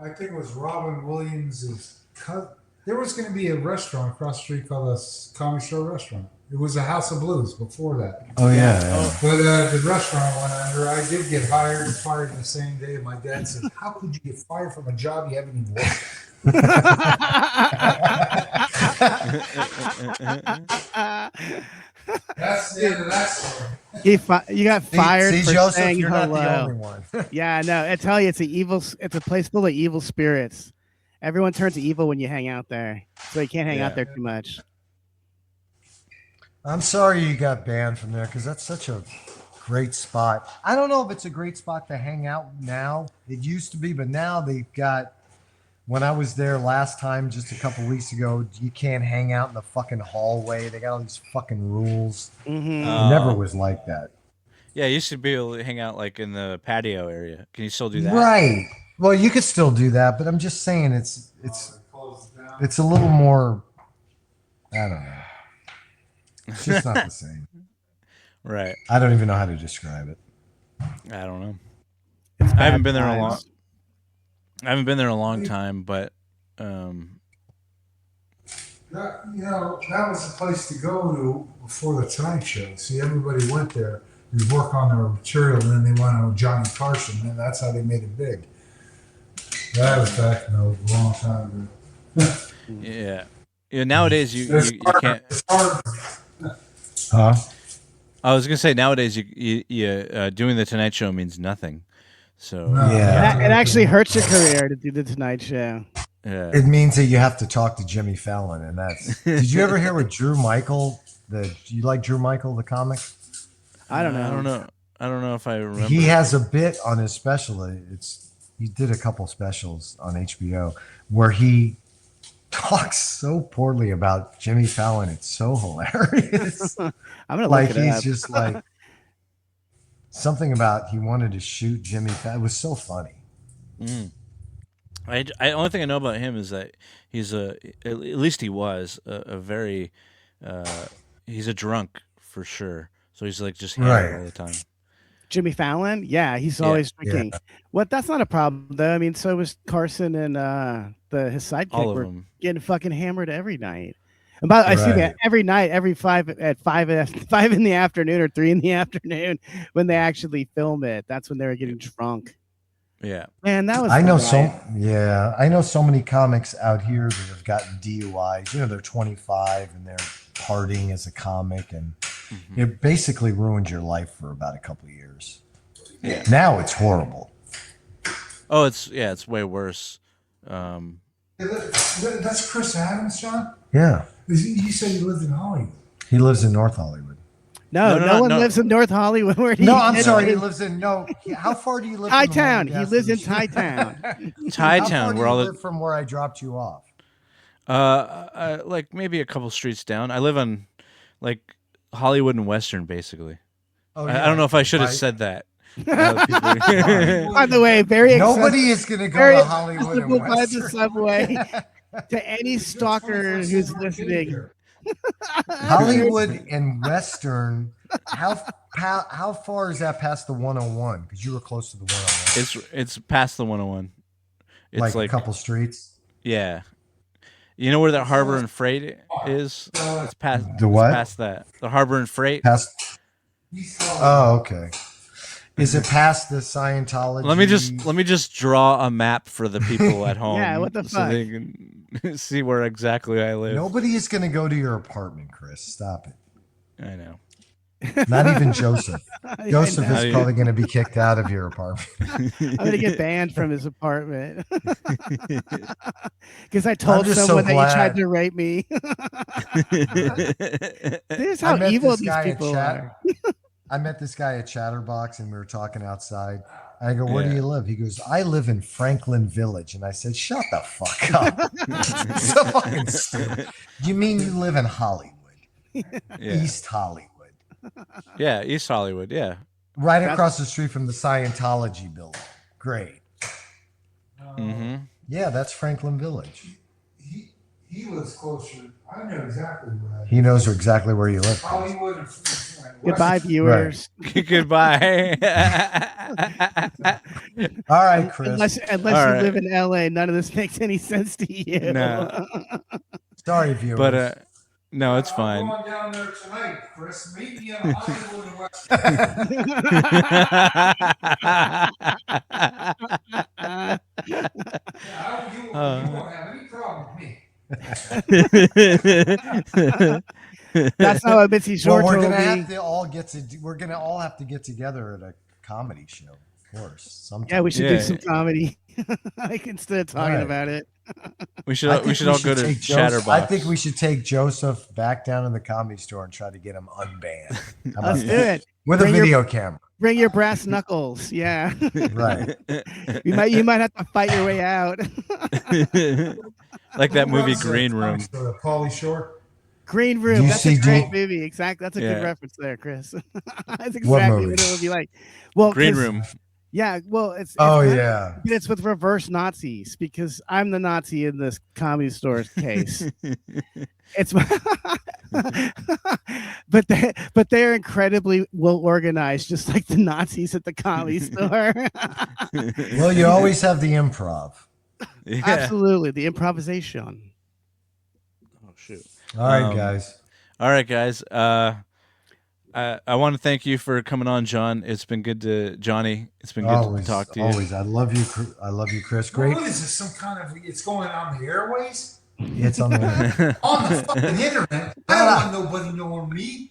I think it was Robin Williams' cousin. There was going to be a restaurant across the street called a Comedy Store Restaurant. It was a House of Blues before that.
Oh yeah.
But the restaurant went under. I did get hired and fired the same day. My dad said, "How could you get fired from a job you haven't even worked?" That's the end of that story.
You got fired
See,
for
Joseph,
saying
you're
hello.
not the only one.
Yeah, no, I tell you, it's a place full of evil spirits. Everyone turns evil when you hang out there, so you can't hang out there too much.
I'm sorry you got banned from there because that's such a great spot. I don't know if it's a great spot to hang out now. It used to be, but now they've got. When I was there last time, just a couple weeks ago, you can't hang out in the fucking hallway. They got all these fucking rules.
Mm-hmm.
It never was like that.
Yeah, you used to be able to hang out like in the patio area. Can you still do that?
Right. Well, you could still do that, but I'm just saying it's a little more. I don't know. It's just not the same.
Right.
I don't even know how to describe it.
I don't know.
I
haven't been there in a long. I haven't been there in a long time, but
That was the place to go to before the Tonight Show. See, everybody went there. They work on their material, and then they went on Johnny Carson, and that's how they made it big. That was back in a long time ago.
yeah. Nowadays you can't.
Huh?
I was gonna say nowadays you doing the Tonight Show means nothing. So
Yeah.
It actually hurts your career to do the Tonight Show.
yeah.
It means that you have to talk to Jimmy Fallon, and that's. Did you ever hear with Drew Michael? You like Drew Michael, the comic?
I don't know.
I don't know if I remember.
He has a bit on his special. He did a couple specials on HBO where he talks so poorly about Jimmy Fallon. It's so hilarious.
I'm gonna
Like
look it
he's
up.
just like something about he wanted to shoot Jimmy Fallon. It was so funny.
I only thing I know about him is that he's at least he was a very he's a drunk for sure. So he's like just hammered all the time.
Jimmy Fallon, yeah, he's always drinking. What? That's not a problem though. I mean, so was Carson and his sidekick
All of
were
them.
getting fucking hammered every night. About I see that every night, every five in the afternoon or 3 in the afternoon when they actually film it. That's when they were getting drunk.
Yeah,
man, that was.
I know I know so many comics out here that have gotten DUIs. You know, they're 25 and they're partying as a comic, and it basically ruins your life for about a couple of years.
Yeah.
Now it's horrible.
Oh, it's way worse.
That's Chris Adams, John?
Yeah.
You said he lived in Hollywood.
He lives in North Hollywood.
No one lives in North Hollywood.
No, I'm sorry. He lives in How far do you live?
Thai Town. He lives in Thai Town.
Thai
How
Town,
far
where
do
all
you
the
live from where I dropped you off?
like maybe a couple streets down. I live on like Hollywood and Western, basically.
Oh,
I don't know if I should have said that.
By the way, very
nobody is going to go to Hollywood and
by
Western.
the subway. To any stalker who's listening,
Hollywood and Western. How far is that past the 101? Because you were close to the 101.
It's past the 101. It's
like a couple streets.
Yeah. You know where the Harbor and Freight is? It's past
the what?
It's past that. The Harbor and Freight.
Past. Oh, okay. Is it past the Scientology?
Let me just draw a map for the people at home.
Yeah, what the
so
fuck?
they can see where exactly I live.
Nobody is going to go to your apartment, Chris. Stop it.
I know.
Not even Joseph. Joseph is probably going to be kicked out of your apartment.
I'm going to get banned from his apartment because I told
just
someone
so
that he tried to rape me. This is how evil these people are.
I met this guy at Chatterbox and we were talking outside. I go, where do you live? He goes, I live in Franklin Village. And I said, shut the fuck up. So fucking stupid. You mean you live in Hollywood? East Hollywood.
Yeah, East Hollywood. Yeah.
Right across the street from the Scientology building. Great.
Mm-hmm.
Yeah, that's Franklin Village.
He lives closer. I know exactly where I live.
He knows exactly where you live.
Hollywood and
Goodbye, viewers.
Goodbye.
All right, Chris.
Unless
All
you
right.
live in LA, none of this makes any sense to you.
No.
Sorry, viewers.
But no, it's
I'm
fine.
going down there tonight, Chris. Meet me in Hollywood and West. Yeah, you won't have any problem with me.
That's how a Mitzi
Well,
Short
we're
told
gonna
me.
have to all we're gonna all have to get together at a comedy show, of course. Sometime.
Yeah, we should
Yeah.
do some comedy. Like instead of talking
Right.
about it.
we
I
should
think
all go to
take
Chatterbox.
I think we should take Joseph back down to the comedy store and try to get him unbanned. How about
Let's do
that?
it.
With a
Bring
video camera.
Bring your brass knuckles. Yeah.
Right.
You might have to fight your way out.
Like that
Who
movie
runs the
Green Room.
comic store, Pauly Shore.
Green Room. That's a
UCD.
great movie. Exactly. That's a
Yeah.
good reference there, Chris. That's
What
exactly
movie?
what it would be like. Well,
Green
'cause-
Room.
Yeah. Well, it's
Oh
kinda-
yeah.
but it's with reverse Nazis because I'm the Nazi in this comedy store's case. It's but they're incredibly well organized, just like the Nazis at the comedy store.
Well, you always have the improv.
Yeah.
Absolutely, the improvisation.
Oh shoot.
All right, guys.
All right, guys. I want to thank you for coming on, John. It's been good to Johnny. It's been good to talk to you.
Always. I love you, Chris. Great.
What is this? Some kind of? It's going on the airways,
It's on the
on the fucking internet. I don't want nobody knowing me.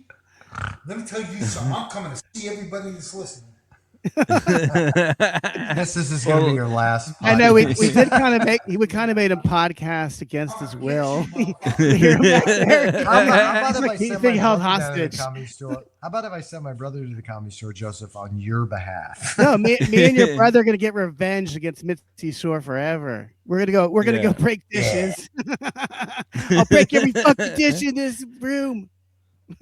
Let me tell you something. I'm coming to see everybody that's listening.
This is going to be your last.
I know we
podcast.
did kind of made him podcast against his will. You hear him back there?
How about if I
He's
send
being
my
held
brother down to the
hostage.
comedy store? How about if I send my brother to the comedy store, Joseph, on your behalf?
No, me and your brother are gonna get revenge against Mitzi Shore forever. We're gonna go break dishes. I'll break every fucking dish in this room.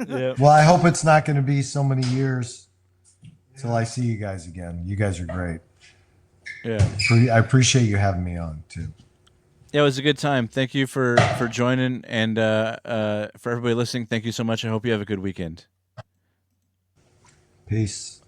Yeah.
Well, I hope it's not going to be so many years till I see you guys again. You guys are great.
Yeah.
I appreciate you having me on too.
Yeah, it was a good time. Thank you for joining, and for everybody listening, thank you so much. I hope you have a good weekend.
Peace.